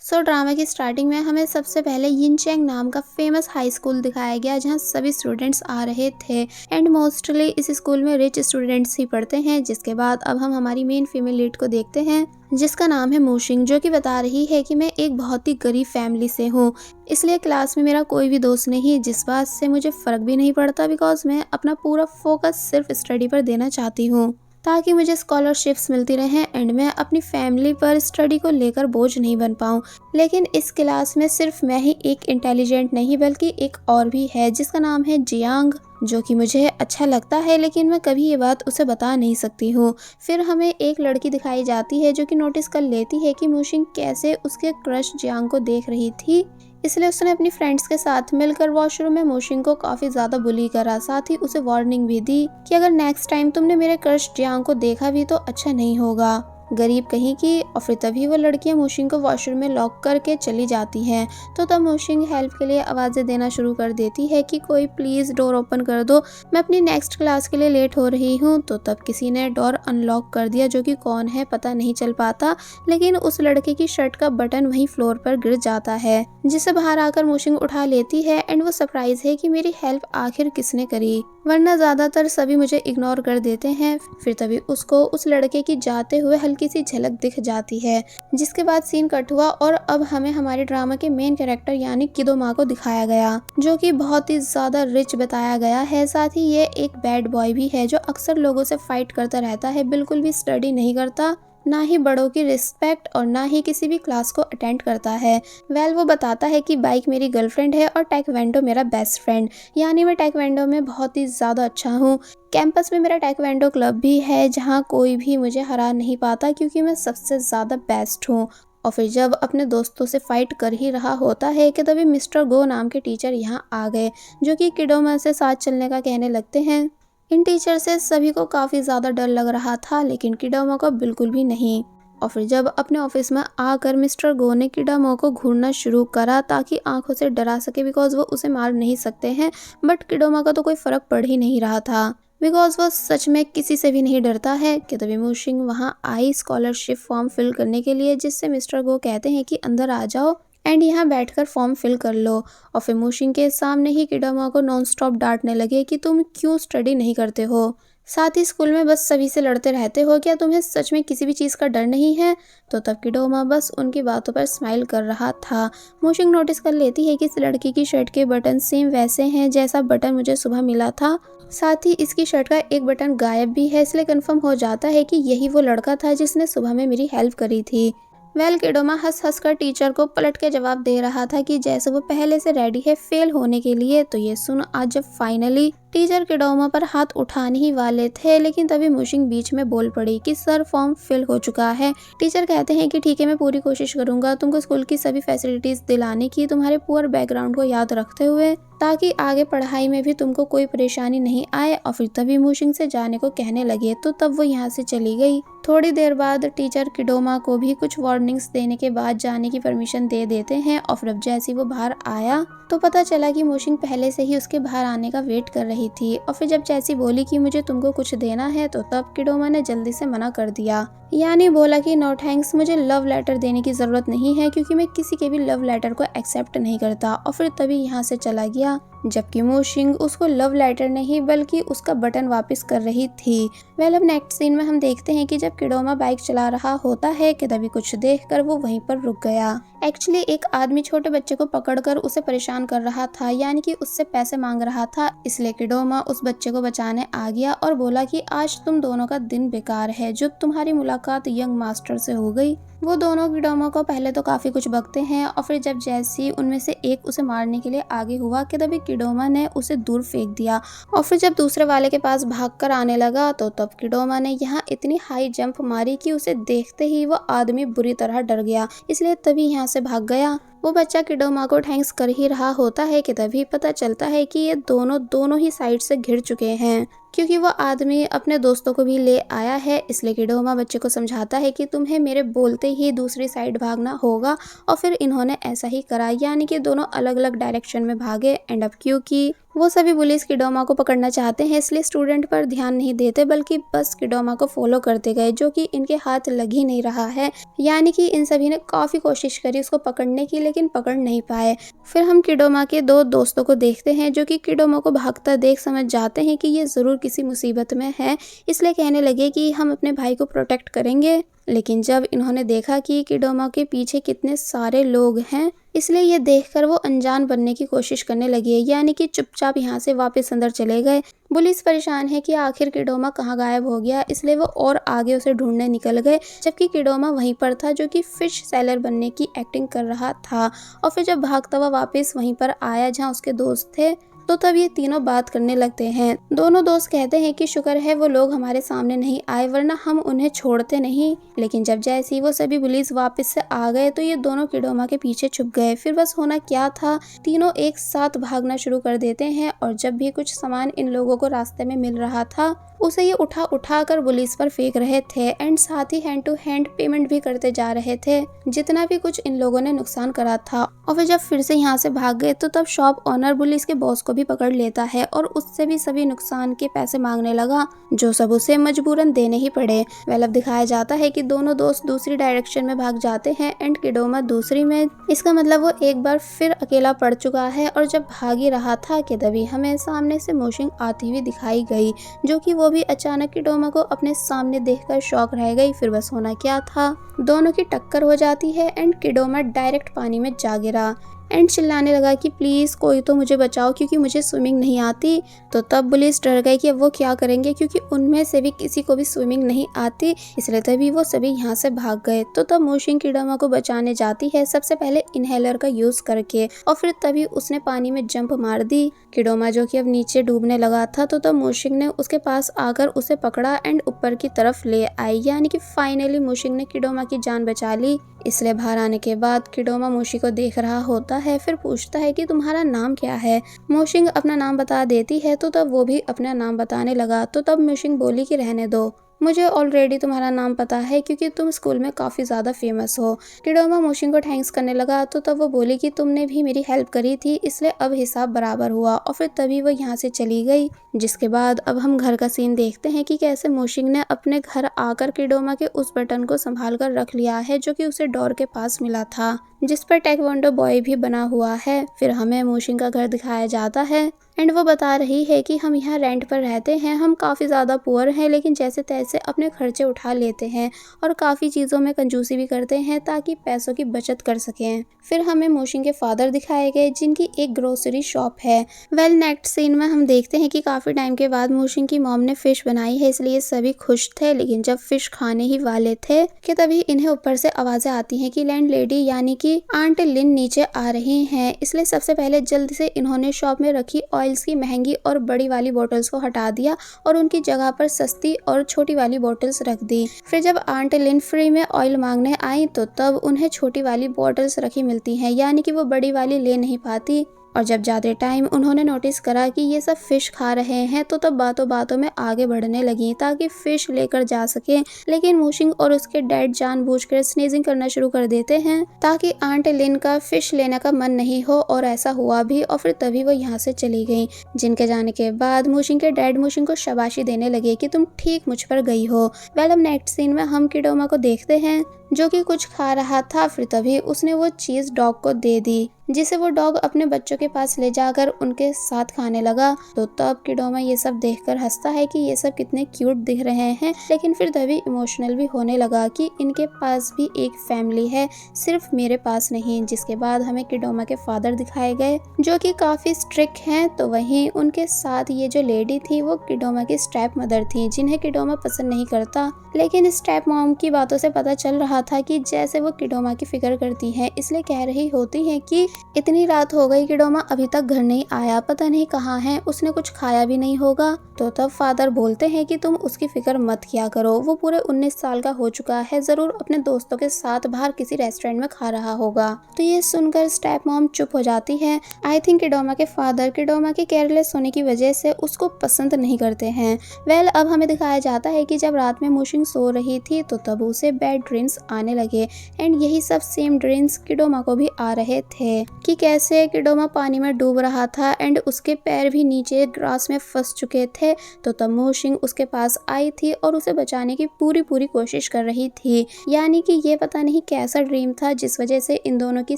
Drama की starting में हमें सबसे पहले यिनचैंग नाम का फेमस हाई स्कूल दिखाया गया जहाँ सभी स्टूडेंट्स आ रहे थे एंड मोस्टली इस स्कूल में रिच स्टूडेंट्स ही पढ़ते हैं। जिसके बाद अब हम हमारी मेन फीमेल लीड को देखते हैं जिसका नाम है मूशिंग, जो कि बता रही है कि मैं एक बहुत ही गरीब फैमिली से हूँ, इसलिए क्लास में मेरा कोई भी दोस्त नहीं, जिस बात से मुझे फ़र्क भी नहीं पड़ता बिकॉज मैं अपना पूरा फोकस सिर्फ स्टडी पर देना चाहती हूँ ताकि मुझे स्कॉलरशिप्स मिलती रहें एंड मैं अपनी फैमिली पर स्टडी को लेकर बोझ नहीं बन पाऊँ। लेकिन इस क्लास में सिर्फ मैं ही एक इंटेलिजेंट नहीं बल्कि एक और भी है जिसका नाम है जियांग, जो कि मुझे अच्छा लगता है लेकिन मैं कभी ये बात उसे बता नहीं सकती हूँ। फिर हमें एक लड़की दिखाई जाती है जो कि नोटिस कर लेती है कि मूशिंग कैसे उसके क्रश जियांग को देख रही थी, इसलिए उसने अपनी फ्रेंड्स के साथ मिलकर वॉशरूम में मूशिंग को काफी ज्यादा बुली करा। साथ ही उसे वार्निंग भी दी कि अगर नेक्स्ट टाइम तुमने मेरे क्रश जियांग को देखा भी तो अच्छा नहीं होगा, गरीब कहीं की। और फिर तभी वो लड़कियां मूशिंग को वॉशरूम में लॉक करके चली जाती हैं। तो तब मूशिंग हेल्प के लिए आवाज़ें देना शुरू कर देती है कि कोई प्लीज़ डोर ओपन कर दो, मैं अपनी नेक्स्ट क्लास के लिए लेट हो रही हूँ। तो तब किसी ने डोर अनलॉक कर दिया, जो कि कौन है पता नहीं चल पाता, लेकिन उस लड़के की शर्ट का बटन वहीं फ्लोर पर गिर जाता है जिसे बाहर आकर मूशिंग उठा लेती है एंड वो सरप्राइज है कि मेरी हेल्प आखिर किसने करी, वरना ज्यादातर सभी मुझे इग्नोर कर देते हैं। फिर तभी उसको उस लड़के की जाते हुए हल्की सी झलक दिख जाती है, जिसके बाद सीन कट हुआ और अब हमें हमारे ड्रामा के मेन कैरेक्टर यानी किदोमा को दिखाया गया, जो कि बहुत ही ज्यादा रिच बताया गया है। साथ ही ये एक बैड बॉय भी है जो अक्सर लोगों से फाइट करता रहता है, बिल्कुल भी स्टडी नहीं करता, ना ही बड़ों की रिस्पेक्ट और ना ही किसी भी क्लास को अटेंड करता है। वो बताता है कि बाइक मेरी गर्लफ्रेंड है और टेक्वेंडो मेरा बेस्ट फ्रेंड, यानी मैं टेक्वेंडो में बहुत ही ज़्यादा अच्छा हूँ। कैंपस में मेरा टेक्वेंडो क्लब भी है जहाँ कोई भी मुझे हरा नहीं पाता क्योंकि मैं सबसे ज़्यादा बेस्ट हूँ। और फिर जब अपने दोस्तों से फाइट कर ही रहा होता है कि तभी मिस्टर गो नाम के टीचर यहाँ आ गए, जो कि किडोमा से साथ चलने का कहने लगते हैं। इन टीचर से सभी को काफ़ी ज़्यादा डर लग रहा था लेकिन किडोमा को बिल्कुल भी नहीं। और फिर जब अपने ऑफिस में आकर मिस्टर गो ने किडोमा को घूरना शुरू करा ताकि आंखों से डरा सके बिकॉज वो उसे मार नहीं सकते हैं, बट किडोमा का तो कोई फर्क पड़ ही नहीं रहा था बिकॉज वो सच में किसी से भी नहीं डरता है। कि तभी मूशिंग वहाँ आई स्कॉलरशिप फॉर्म फिल करने के लिए, जिससे मिस्टर गो कहते हैं कि अंदर आ जाओ एंड यहाँ बैठकर फॉर्म फिल कर लो। और फिर मूशिंग के सामने ही किडोमा को नॉन स्टॉप डांटने लगे कि तुम क्यों स्टडी नहीं करते हो, साथ ही स्कूल में बस सभी से लड़ते रहते हो, क्या तुम्हें सच में किसी भी चीज़ का डर नहीं है। तो तब किडोमा बस उनकी बातों पर स्माइल कर रहा था। मूशिंग नोटिस कर लेती है कि इस लड़की की शर्ट के बटन सेम वैसे हैं जैसा बटन मुझे सुबह मिला था, साथ ही इसकी शर्ट का एक बटन गायब भी है, इसलिए कंफर्म हो जाता है कि यही वो लड़का था जिसने सुबह में मेरी हेल्प करी थी। किडोमा हंस हंस कर टीचर को पलट के जवाब दे रहा था कि जैसे वो पहले से रेडी है फेल होने के लिए। तो ये सुन आज जब फाइनली टीचर किडोमा पर हाथ उठाने ही वाले थे, लेकिन तभी मूशिंग बीच में बोल पड़ी कि सर फॉर्म फिल हो चुका है। टीचर कहते हैं कि ठीक है, मैं पूरी कोशिश करूंगा तुमको स्कूल की सभी फैसिलिटीज दिलाने की, तुम्हारे पुअर बैकग्राउंड को याद रखते हुए, ताकि आगे पढ़ाई में भी तुमको कोई परेशानी नहीं आए। और फिर तभी मूशिंग से जाने को कहने लगे तो तब वो यहाँ से चली गई। थोड़ी देर बाद टीचर किडोमा को भी कुछ वार्निंग्स देने के बाद जाने की परमिशन दे देते हैं। और फिर जैसे वो बाहर आया तो पता चला कि मूशिंग पहले से ही उसके बाहर आने का वेट कर रही थी। और फिर जब जैसी बोली कि मुझे तुमको कुछ देना है तो तब किडोमा ने जल्दी से मना कर दिया, यानी बोला कि नो थैंक्स, मुझे लव लेटर देने की ज़रूरत नहीं है क्योंकि मैं किसी के भी लव लेटर को एक्सेप्ट नहीं करता। और फिर तभी यहाँ से चला गया, जबकि मूशिंग उसको लव लेटर नहीं बल्कि उसका बटन वापस कर रही थी। अब नेक्स्ट सीन में हम देखते हैं कि जब किडोमा बाइक चला रहा होता है कि तभी कुछ देखकर वो वहीं पर रुक गया। एक्चुअली एक आदमी छोटे बच्चे को पकड़कर उसे परेशान कर रहा था, यानी कि उससे पैसे मांग रहा था, इसलिए किडोमा उस बच्चे को बचाने आ गया और बोला कि आज तुम दोनों का दिन बेकार है, जो तुम्हारी मुलाकात यंग मास्टर से हो गई। वो दोनों किडोमा को पहले तो काफी कुछ बकते हैं और फिर जब जैसी उनमें से एक उसे मारने के लिए आगे हुआ कि तभी किडोमा ने उसे दूर फेंक दिया। और फिर जब दूसरे वाले के पास भागकर आने लगा तो तब किडोमा ने यहाँ इतनी हाई जंप मारी कि उसे देखते ही वो आदमी बुरी तरह डर गया, इसलिए तभी यहाँ से भाग गया। वो बच्चा किडोमा को थैंक्स कर ही रहा होता है कि तभी पता चलता है कि ये दोनों ही साइड से घिर चुके हैं, क्योंकि वो आदमी अपने दोस्तों को भी ले आया है। इसलिए किडोमा बच्चे को समझाता है कि तुम्हें मेरे बोलते ही दूसरी साइड भागना होगा। और फिर इन्होंने ऐसा ही करा, यानी कि दोनों अलग अलग डायरेक्शन में भागे। एंड अब क्योंकि वो सभी पुलिस किडोमा को पकड़ना चाहते हैं, इसलिए स्टूडेंट पर ध्यान नहीं देते बल्कि बस किडोमा को फॉलो करते गए, जो कि इनके हाथ लग ही नहीं रहा है। यानी कि इन सभी ने काफी कोशिश करी उसको पकड़ने की, लेकिन पकड़ नहीं पाए। फिर हम किडोमा के दो दोस्तों को देखते हैं जो कि किडोमा को भागता देख समझ जाते हैं कि ये जरूर किसी मुसीबत में है, इसलिए कहने लगे कि हम अपने भाई को प्रोटेक्ट करेंगे। लेकिन जब इन्होंने देखा कि किडोमा के पीछे कितने सारे लोग हैं, इसलिए ये देखकर वो अनजान बनने की कोशिश करने लगे, यानी कि चुपचाप यहाँ से वापस अंदर चले गए। पुलिस परेशान है कि आखिर किडोमा कहाँ गायब हो गया, इसलिए वो और आगे उसे ढूंढने निकल गए, जबकि किडोमा वहीं पर था जो कि फिश सेलर बनने की एक्टिंग कर रहा था। और फिर जब भागता हुआ वापस वहीं पर आया जहाँ उसके दोस्त थे, तो तब ये तीनों बात करने लगते हैं। दोनों दोस्त कहते हैं कि शुक्र है वो लोग हमारे सामने नहीं आए, वरना हम उन्हें छोड़ते नहीं। लेकिन जब जैसे ही वो सभी पुलिस वापस से आ गए तो ये दोनों किडोमा के पीछे छुप गए। फिर बस होना क्या था, तीनों एक साथ भागना शुरू कर देते हैं और जब भी कुछ सामान इन लोगों को रास्ते में मिल रहा था उसे ये उठा उठा कर पुलिस पर फेंक रहे थे एंड साथ ही हैंड टू हैंड पेमेंट भी करते जा रहे थे, जितना भी कुछ इन लोगों ने नुकसान करा था। और फिर जब फिर से यहाँ से भाग गए तो तब शॉप ओनर पुलिस के बॉस को भी पकड़ लेता है और उससे भी सभी नुकसान के पैसे मांगने लगा, जो सब उसे मजबूरन देने ही पड़े। वेल अब दिखाया जाता है कि दोनों दोस्त दूसरी डायरेक्शन में भाग जाते हैं एंड किडोमा दूसरी में। इसका मतलब वो एक बार फिर अकेला पड़ चुका है और जब भाग ही रहा था कि तभी हमें सामने से मोशिंग आती हुई दिखाई गई, जो कि वो भी अचानक किडोमा को अपने सामने देखकर शॉक रह गई। फिर बस होना क्या था, दोनों की टक्कर हो जाती है एंड किडोमा डायरेक्ट पानी में जा गिरा एंड चिल्लाने लगा कि प्लीज़ कोई तो मुझे बचाओ क्योंकि मुझे स्विमिंग नहीं आती। तो तब पुलिस डर गई कि अब वो क्या करेंगे, क्योंकि उनमें से भी किसी को भी स्विमिंग नहीं आती, इसलिए तभी वो सभी यहाँ से भाग गए। तो तब मोशिंग किडोमा को बचाने जाती है, सबसे पहले इनहेलर का यूज़ करके, और फिर तभी उसने पानी में जंप मार दी। किडोमा जो कि अब नीचे डूबने लगा था, तो तब मोशिंग ने उसके पास आकर उसे पकड़ा एंड ऊपर की तरफ ले आई, यानी कि फाइनली मोशिंग ने किडोमा की जान बचा ली। इसलिए बाहर आने के बाद किडोमा मोशी को देख रहा होता है, फिर पूछता है कि तुम्हारा नाम क्या है। मोशिंग अपना नाम बता देती है, तो तब वो भी अपना नाम बताने लगा। तो तब मोशिंग बोली कि रहने दो, मुझे ऑलरेडी तुम्हारा नाम पता है क्योंकि तुम स्कूल में काफ़ी ज़्यादा फेमस हो। किडोमा मोशिंग को थैंक्स करने लगा, तो तब वो बोली कि तुमने भी मेरी हेल्प करी थी, इसलिए अब हिसाब बराबर हुआ। और फिर तभी वो यहाँ से चली गई। जिसके बाद अब हम घर का सीन देखते हैं कि कैसे मोशिंग ने अपने घर आकर किडोमा के उस बटन को संभाल कर रख लिया है जो कि उसे डोर के पास मिला था, जिस पर टेक्वांडो बॉय भी बना हुआ है। फिर हमें मोशिंग का घर दिखाया जाता है एंड वो बता रही है कि हम यहाँ रेंट पर रहते हैं, हम काफ़ी ज़्यादा पुअर हैं, लेकिन जैसे तैसे अपने खर्चे उठा लेते हैं और काफ़ी चीज़ों में कंजूसी भी करते हैं ताकि पैसों की बचत कर सकें। फिर हमें मोशिंग के फादर दिखाए गए जिनकी एक ग्रोसरी शॉप है। वेल नेक्स्ट सीन में हम देखते हैं कि काफ़ी टाइम के बाद मोशिंग की मॉम ने फ़िश बनाई है, इसलिए सभी खुश थे। लेकिन जब फ़िश खाने ही वाले थे कि तभी इन्हें ऊपर से आवाज़ें आती हैं कि लैंड लेडी यानी कि आंट लिन नीचे आ रही हैं। इसलिए सबसे पहले जल्दी से इन्होंने शॉप में रखी ऑयल्स की महंगी और बड़ी वाली बोतल्स को हटा दिया और उनकी जगह पर सस्ती और छोटी वाली बोतल्स रख दी। फिर जब आंट लिन फ्री में ऑयल मांगने आई तो तब उन्हें छोटी वाली बोतल्स रखी मिलती हैं, यानी कि वो बड़ी वाली ले नहीं पाती। और जब जाते टाइम उन्होंने नोटिस करा कि ये सब फिश खा रहे हैं, तो तब बातों बातों में आगे बढ़ने लगी ताकि फिश लेकर जा सके। लेकिन मोशिंग और उसके डैड जानबूझकर स्नीजिंग करना शुरू कर देते हैं ताकि आंट लिन का फिश लेने का मन नहीं हो, और ऐसा हुआ भी। और फिर तभी वो यहाँ से चली गई। जिनके जाने के बाद मोशिंग के डैड मोशिंग को शाबाशी देने लगे कि तुम ठीक मुझ पर गई हो। वेल अब नेक्स्ट सीन में हम किडोमा को देखते हैं जो कि कुछ खा रहा था। फिर तभी उसने वो चीज़ डॉग को दे दी, जिसे वो डॉग अपने बच्चों के पास ले जाकर उनके साथ खाने लगा। तो तब किडोमा ये सब देखकर हंसता है कि ये सब कितने क्यूट दिख रहे हैं, लेकिन फिर तभी इमोशनल भी होने लगा कि इनके पास भी एक फैमिली है, सिर्फ मेरे पास नहीं। जिसके बाद हमें किडोमा के फादर दिखाए गए जो कि काफ़ी स्ट्रिक्ट हैं। तो वहीं उनके साथ ये जो लेडी थी वो किडोमा की स्टेप मदर थी, जिन्हें किडोमा पसंद नहीं करता। लेकिन स्टेप मॉम की बातों से पता चल रहा था कि जैसे वो किडोमा की फिक्र करती हैं, इसलिए कह रही होती हैं कि इतनी रात हो गई, किडोमा अभी तक घर नहीं आया, पता नहीं कहाँ है, उसने कुछ खाया भी नहीं होगा। तो तब फादर बोलते हैं कि तुम उसकी फिक्र मत किया करो, वो पूरे 19 साल का हो चुका है, जरूर अपने दोस्तों के साथ बाहर किसी रेस्टोरेंट में खा रहा होगा। तो ये सुनकर स्टेप मॉम चुप हो जाती है। आई थिंक किडोमा के फादर किडोमा के केयरलेस होने की वजह से उसको पसंद नहीं करते हैं। वेल अब हमें दिखाया जाता है कि जब रात में मोशिंग सो रही थी तो तब उसे बैड ड्रीम्स आने लगे एंड यही सब सेम ड्रीम्स किडोमा को भी आ रहे थे कि कैसे किडोमा पानी में डूब रहा था एंड उसके पैर भी नीचे ग्रास में फंस चुके थे। तो तब मोशिंग उसके पास आई थी और उसे बचाने की पूरी कोशिश कर रही थी। यानी कि ये पता नहीं कैसा ड्रीम था जिस वजह से इन दोनों की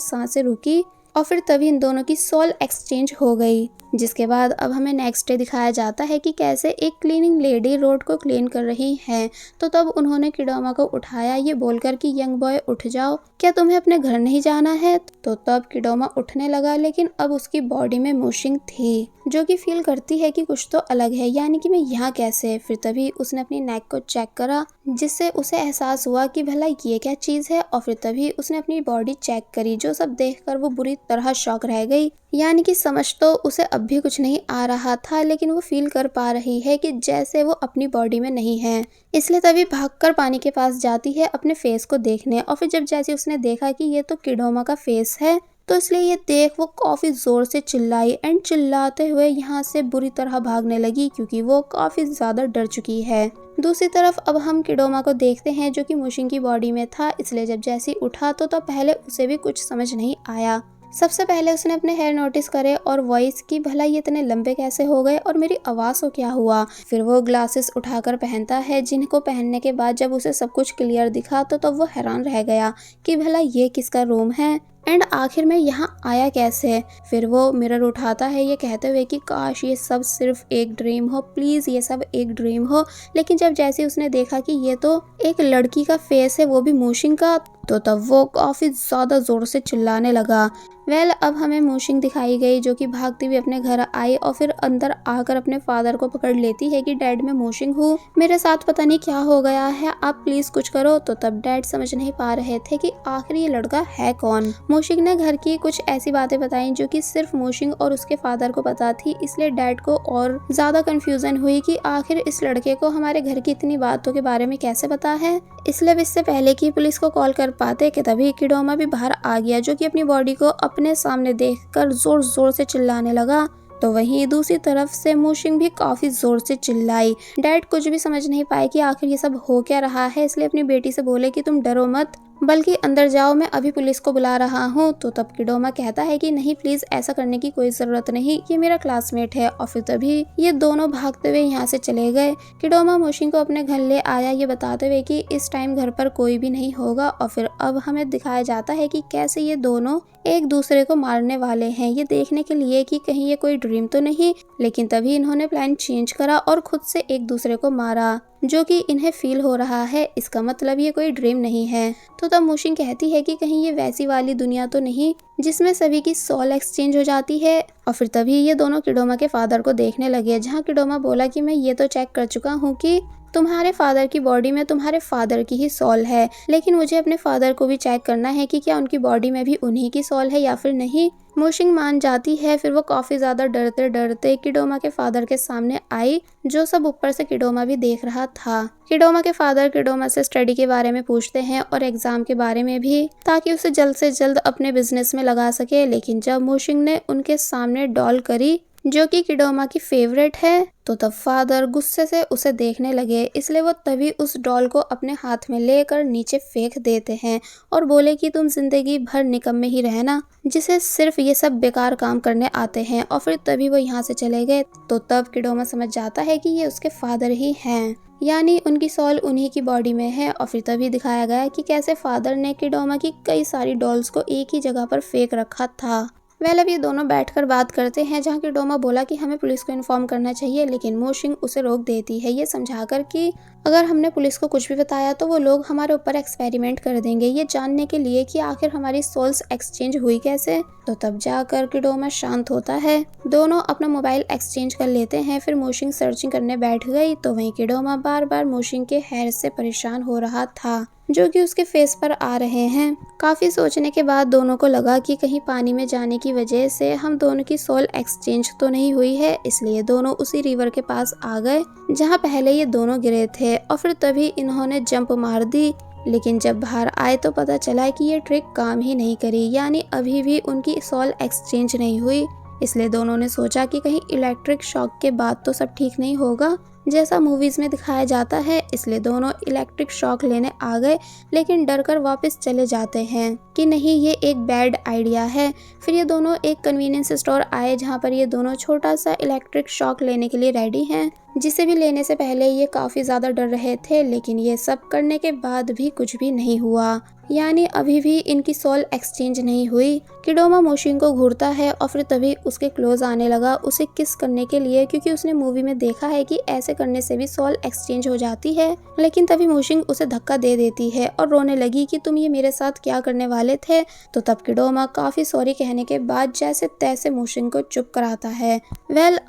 सांसें रुकी और फिर तभी इन दोनों की सोल एक्सचेंज हो गई। जिसके बाद अब हमें नेक्स्ट डे दिखाया जाता है कि कैसे एक क्लीनिंग लेडी रोड को क्लीन कर रही हैं। तो तब उन्होंने किडोमा को उठाया ये बोलकर कि यंग बॉय उठ जाओ, क्या तुम्हें अपने घर नहीं जाना है। तो तब किडोमा उठने लगा लेकिन अब उसकी बॉडी में मोशिंग थी जो कि फील करती है कि कुछ तो अलग है, यानी कि मैं यहाँ कैसे। फिर तभी उसने अपनी नेक को चेक करा जिससे उसे एहसास हुआ कि भला ये क्या चीज है और फिर तभी उसने अपनी बॉडी चेक करी जो सब देखकर वो बुरी तरह शॉक रह गई। यानी कि समझ तो उसे अब भी कुछ नहीं आ रहा था लेकिन वो फील कर पा रही है कि जैसे वो अपनी बॉडी में नहीं है। इसलिए तभी भागकर पानी के पास जाती है अपने फेस को देखने और फिर जब जैसे उसने देखा कि ये तो किडोमा का फेस है तो इसलिए ये देख वो काफी जोर से चिल्लाई एंड चिल्लाते हुए यहाँ से बुरी तरह भागने लगी क्योंकि वो काफी ज्यादा डर चुकी है। दूसरी तरफ अब हम किडोमा को देखते हैं जो कि मोशिंग की बॉडी में था। इसलिए जब जैसे उठा तो पहले उसे भी कुछ समझ नहीं आया। सबसे पहले उसने अपने हेयर नोटिस करे और वॉइस की भला ये इतने लंबे कैसे हो गए और मेरी आवाज को क्या हुआ। फिर वो ग्लासेस उठाकर पहनता है जिनको पहनने के बाद जब उसे सब कुछ क्लियर दिखा तो तब वो हैरान रह गया कि भला ये किसका रूम है एंड आखिर में यहाँ आया कैसे। फिर वो मिरर उठाता है ये कहते हुए कि काश ये सब सिर्फ एक ड्रीम हो, प्लीज ये सब एक ड्रीम हो। लेकिन जब जैसे उसने देखा कि ये तो एक लड़की का फेस है वो भी मोशिंग का, तो तब वो काफी ज्यादा जोर से चिल्लाने लगा। अब हमें मोशिंग दिखाई गई जो कि भागती हुई अपने घर आई और फिर अंदर आकर अपने फादर को पकड़ लेती है कि डैड मैं मोशिंग हूँ, मेरे साथ पता नहीं क्या हो गया है, आप प्लीज कुछ करो। तो तब डैड समझ नहीं पा रहे थे कि आखिर ये लड़का है कौन। मोशिंग ने घर की कुछ ऐसी बातें बताई जो कि सिर्फ मोशिंग और उसके फादर को पता थी। इसलिए डैड को और ज्यादा कंफ्यूजन हुई कि आखिर इस लड़के को हमारे घर की इतनी बातों के बारे में कैसे पता है। इसलिए इससे पहले कि पुलिस को कॉल कर पाते कि तभी किडोमा भी बाहर आ गया जो कि अपनी बॉडी को अपने सामने देखकर जोर जोर से चिल्लाने लगा। तो वहीं दूसरी तरफ से मोशिंग भी काफी जोर से चिल्लाई। डैड कुछ भी समझ नहीं पाए कि आखिर ये सब हो क्या रहा है, इसलिए अपनी बेटी से बोले कि तुम डरो मत बल्कि अंदर जाओ, मैं अभी पुलिस को बुला रहा हूँ। तो तब किडोमा कहता है कि नहीं प्लीज ऐसा करने की कोई जरूरत नहीं, ये मेरा क्लासमेट है। और फिर तभी ये दोनों भागते हुए यहाँ से चले गए। किडोमा मोशिंग को अपने घर ले आया ये बताते हुए कि इस टाइम घर पर कोई भी नहीं होगा। और फिर अब हमें दिखाया जाता है कि कैसे ये दोनों एक दूसरे को मारने वाले हैं, ये देखने के लिए कि कहीं ये कोई ड्रीम तो नहीं। लेकिन तभी इन्होंने प्लान चेंज करा और खुद से एक दूसरे को मारा जो कि इन्हें फील हो रहा है, इसका मतलब ये कोई ड्रीम नहीं है। तो तब मोशिंग कहती है कि कहीं ये वैसी वाली दुनिया तो नहीं जिसमें सभी की सोल एक्सचेंज हो जाती है। और फिर तभी ये दोनों किडोमा के फादर को देखने लगे जहाँ किडोमा बोला कि मैं ये तो चेक कर चुका हूँ कि तुम्हारे फादर की बॉडी में तुम्हारे फादर की ही सोल है, लेकिन मुझे अपने फादर को भी चेक करना है कि क्या उनकी बॉडी में भी उन्हीं की सोल है या फिर नहीं। मोशिंग मान जाती है। फिर वो काफी ज्यादा डरते डरते किडोमा के फादर के सामने आई जो सब ऊपर से किडोमा भी देख रहा था। किडोमा के फादर किडोमा से स्टडी के बारे में पूछते हैं और एग्जाम के बारे में भी ताकि उसे जल्द से जल्द अपने बिजनेस में लगा सके। लेकिन जब मोशिंग ने उनके सामने डॉल करी जो कि किडोमा की फेवरेट है तो तब फादर गुस्से से उसे देखने लगे। इसलिए वो तभी उस डॉल को अपने हाथ में लेकर नीचे फेंक देते हैं और बोले कि तुम जिंदगी भर निकम्मे ही रहना जिसे सिर्फ ये सब बेकार काम करने आते हैं। और फिर तभी वो यहाँ से चले गए। तो तब किडोमा समझ जाता है कि ये उसके फादर ही हैं, यानी उनकी सोल उन्हीं की बॉडी में है। और फिर तभी दिखाया गया कि कैसे फादर ने किडोमा की कई सारी डॉल्स को एक ही जगह पर फेंक रखा था। अब ये दोनों बैठकर बात करते हैं जहाँ किडोमा बोला कि हमें पुलिस को इन्फॉर्म करना चाहिए, लेकिन मोशिंग उसे रोक देती है ये समझाकर कि अगर हमने पुलिस को कुछ भी बताया तो वो लोग हमारे ऊपर एक्सपेरिमेंट कर देंगे ये जानने के लिए कि आखिर हमारी सोल्स एक्सचेंज हुई कैसे। तो तब जाकर किडोमा शांत होता है। दोनों अपना मोबाइल एक्सचेंज कर लेते हैं। फिर मोशिंग सर्चिंग करने बैठ गई तो वहीं किडोमा बार बार मोशिंग के हेयर से परेशान हो रहा था जो कि उसके फेस पर आ रहे हैं। काफी सोचने के बाद दोनों को लगा कि कहीं पानी में जाने की वजह से हम दोनों की सोल एक्सचेंज तो नहीं हुई है, इसलिए दोनों उसी रिवर के पास आ गए जहाँ पहले ये दोनों गिरे थे। और फिर तभी इन्होंने जंप मार दी, लेकिन जब बाहर आए तो पता चला कि ये ट्रिक काम ही नहीं करी, यानी अभी भी उनकी सोल एक्सचेंज नहीं हुई। इसलिए दोनों ने सोचा कि कहीं इलेक्ट्रिक शॉक के बाद तो सब ठीक नहीं होगा जैसा मूवीज में दिखाया जाता है, इसलिए दोनों इलेक्ट्रिक शॉक लेने आ गए, लेकिन डर कर वापस चले जाते हैं कि नहीं ये एक बैड आइडिया है। फिर ये दोनों एक कन्वीनियंस स्टोर आए जहाँ पर ये दोनों छोटा सा इलेक्ट्रिक शॉक लेने के लिए रेडी हैं, जिसे भी लेने से पहले ये काफ़ी ज़्यादा डर रहे थे, लेकिन ये सब करने के बाद भी कुछ भी नहीं हुआ, यानी अभी भी इनकी सोल एक्सचेंज नहीं हुई। किडोमा मोशिंग को घूरता है और फिर तभी उसके क्लोज आने लगा उसे किस करने के लिए, क्योंकि उसने मूवी में देखा है कि ऐसे करने से भी सोल एक्सचेंज हो जाती है। लेकिन तभी मोशिंग उसे धक्का दे देती है और रोने लगी कि तुम ये मेरे साथ क्या करने वाले थे। तो तब किडोमा काफ़ी सॉरी कहने के बाद जैसे तैसे मोशिंग को चुप कराता है।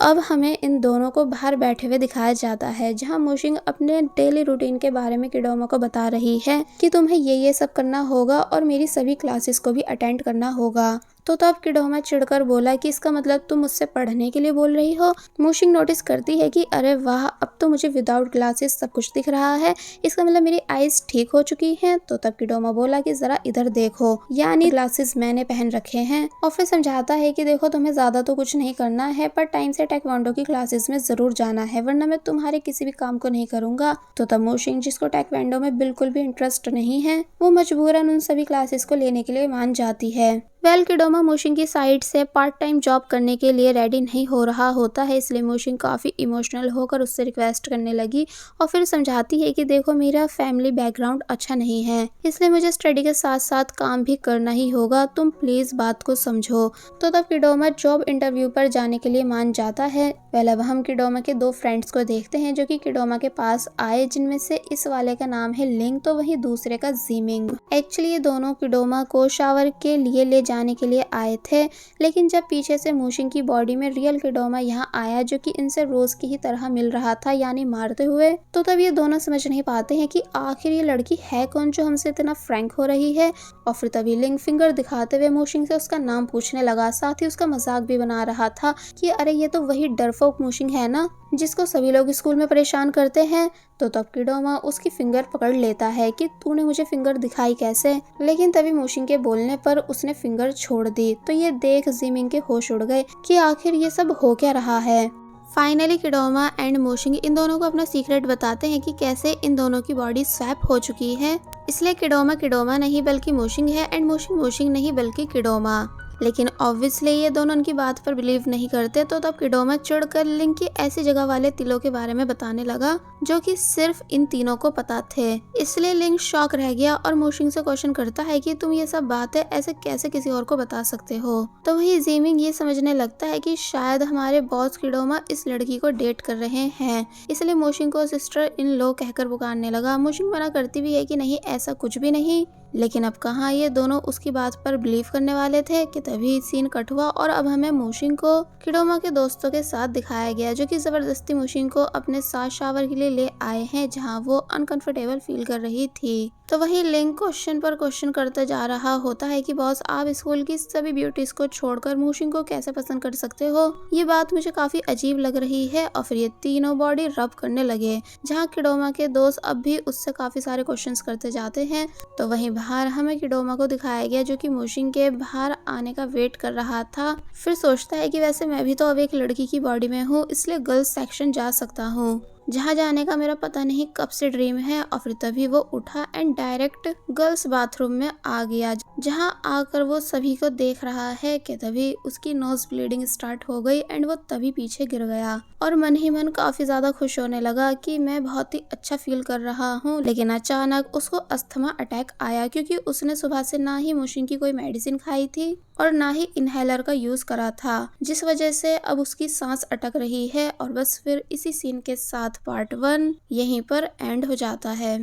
अब हमें इन दोनों को बाहर बैठे हुए दिखाया जाता है, जहाँ मोशिंग अपने डेली रूटीन के बारे में किडोमा को बता रही है कि तुम्हें ये सब करना होगा और मेरी सभी क्लासेस को भी अटेंड करना होगा। तो तब किडोमा चिढ़कर बोला कि इसका मतलब तुम मुझसे पढ़ने के लिए बोल रही हो। मोशिंग नोटिस करती है कि अरे वाह, अब तो मुझे विदाउट ग्लासेस सब कुछ दिख रहा है, इसका मतलब मेरी आईज ठीक हो चुकी हैं। तो तब किडोमा बोला कि जरा इधर देखो, यानी ग्लासेस मैंने पहन रखे हैं। और फिर समझाता है कि देखो तुम्हें ज्यादा तो कुछ नहीं करना है, पर टाइम से टेक्वांडो की क्लासेस में जरूर जाना है, वरना मैं तुम्हारे किसी भी काम को नहीं करूंगा। तो तब मोशिंग, जिसको टेक्वांडो में बिल्कुल भी इंटरेस्ट नहीं है, वो मजबूरन उन सभी क्लासेस को लेने के लिए मान जाती है। किडोमा मोशिंग की साइड से पार्ट टाइम जॉब करने के लिए रेडी नहीं हो रहा होता है, इसलिए मोशिंग काफ़ी इमोशनल होकर उससे रिक्वेस्ट करने लगी और फिर समझाती है कि देखो मेरा फैमिली बैकग्राउंड अच्छा नहीं है, इसलिए मुझे स्टडी के साथ साथ काम भी करना ही होगा, तुम प्लीज़ बात को समझो। तो तब किडोमा जॉब इंटरव्यू पर जाने के लिए मान जाता है। अब हम किडोमा के दो फ्रेंड्स को देखते हैं जो कि किडोमा के पास आए, जिनमें से इस वाले का नाम है लिंग, तो वहीं दूसरे का जीमिंग। एक्चुअली ये दोनों किडोमा को शावर के लिए ले जाने के लिए आए थे, लेकिन जब पीछे से मोशिंग की बॉडी में रियल किडोमा यहाँ आया, जो कि इनसे रोज की ही तरह मिल रहा था, यानी मारते हुए, तो तब ये दोनों समझ नहीं पाते हैं कि आखिर ये लड़की है कौन जो हमसे इतना फ्रैंक हो रही है। और फिर तभी लिंग फिंगर दिखाते हुए मोशिंग से उसका नाम पूछने लगा, साथ ही उसका मजाक भी बना रहा था कि अरे ये तो वही डरपोक मोशिंग है ना, जिसको सभी लोग स्कूल में परेशान करते हैं। तो तब किडोमा उसकी फिंगर पकड़ लेता है कि तूने मुझे फिंगर दिखाई कैसे, लेकिन तभी मोशिंग के बोलने पर उसने फिंगर छोड़ दी। तो ये देख जीमिंग के होश उड़ गए कि आखिर ये सब हो क्या रहा है। फाइनली किडोमा एंड मोशिंग इन दोनों को अपना सीक्रेट बताते हैं कि कैसे इन दोनों की बॉडी स्वैप हो चुकी है, इसलिए किडोमा किडोमा नहीं बल्कि मोशिंग है एंड मोशिंग मोशिंग नहीं बल्कि किडोमा। लेकिन ऑब्वियसली ये दोनों उनकी बात पर बिलीव नहीं करते। तो तब किडोमा चिढ़कर लिंग की ऐसी जगह वाले तिलों के बारे में बताने लगा जो कि सिर्फ इन तीनों को पता थे, इसलिए लिंग शॉक रह गया और मोशिंग से क्वेश्चन करता है कि तुम ये सब बातें ऐसे कैसे किसी और को बता सकते हो। तो वही जीमिंग ये समझने लगता है कि शायद हमारे बॉस किडोमा इस लड़की को डेट कर रहे हैं, इसलिए मोशिंग को सिस्टर इन लो कहकर पुकारने लगा। मोशिंग मना करती भी है कि नहीं ऐसा कुछ भी नहीं, लेकिन अब कहाँ ये दोनों उसकी बात पर बिलीव करने वाले थे कि तभी सीन कट हुआ और अब हमें मोशिंग को किडोमा के दोस्तों के साथ दिखाया गया, जो कि जबरदस्ती मोशिंग को अपने साथ शावर के लिए ले आए हैं, जहाँ वो अनकंफर्टेबल फील कर रही थी। तो वही लिंक क्वेश्चन पर क्वेश्चन करता जा रहा होता है कि बॉस आप स्कूल की सभी ब्यूटीज को छोड़कर मोशिंग को कैसे पसंद कर सकते हो, ये बात मुझे काफी अजीब लग रही है। और फिर ये तीनों बॉडी रब करने लगे, जहाँ किडोमा के दोस्त अब भी उससे काफी सारे क्वेश्चंस करते जाते हैं। तो वहीं बाहर हमें किडोमा को दिखाया गया जो कि मोशिंग के बाहर आने का वेट कर रहा था। फिर सोचता है कि वैसे मैं भी तो अब एक लड़की की बॉडी में हूँ, इसलिए गर्ल्स सेक्शन जा सकता हूँ, जहाँ जाने का मेरा पता नहीं कब से ड्रीम है। और फिर तभी वो उठा एंड डायरेक्ट गर्ल्स बाथरूम में आ गया, जहाँ आकर वो सभी को देख रहा है कि तभी उसकी नोज ब्लीडिंग स्टार्ट हो गई एंड वो तभी पीछे गिर गया और मन ही मन काफी ज्यादा खुश होने लगा कि मैं बहुत ही अच्छा फील कर रहा हूँ। लेकिन अचानक उसको अस्थमा अटैक आया, क्योंकि उसने सुबह से ना ही मोशिंग की कोई मेडिसिन खाई थी और ना ही इनहेलर का यूज करा था, जिस वजह से अब उसकी सांस अटक रही है। और बस फिर इसी सीन के साथ पार्ट 1 यहीं पर एंड हो जाता है।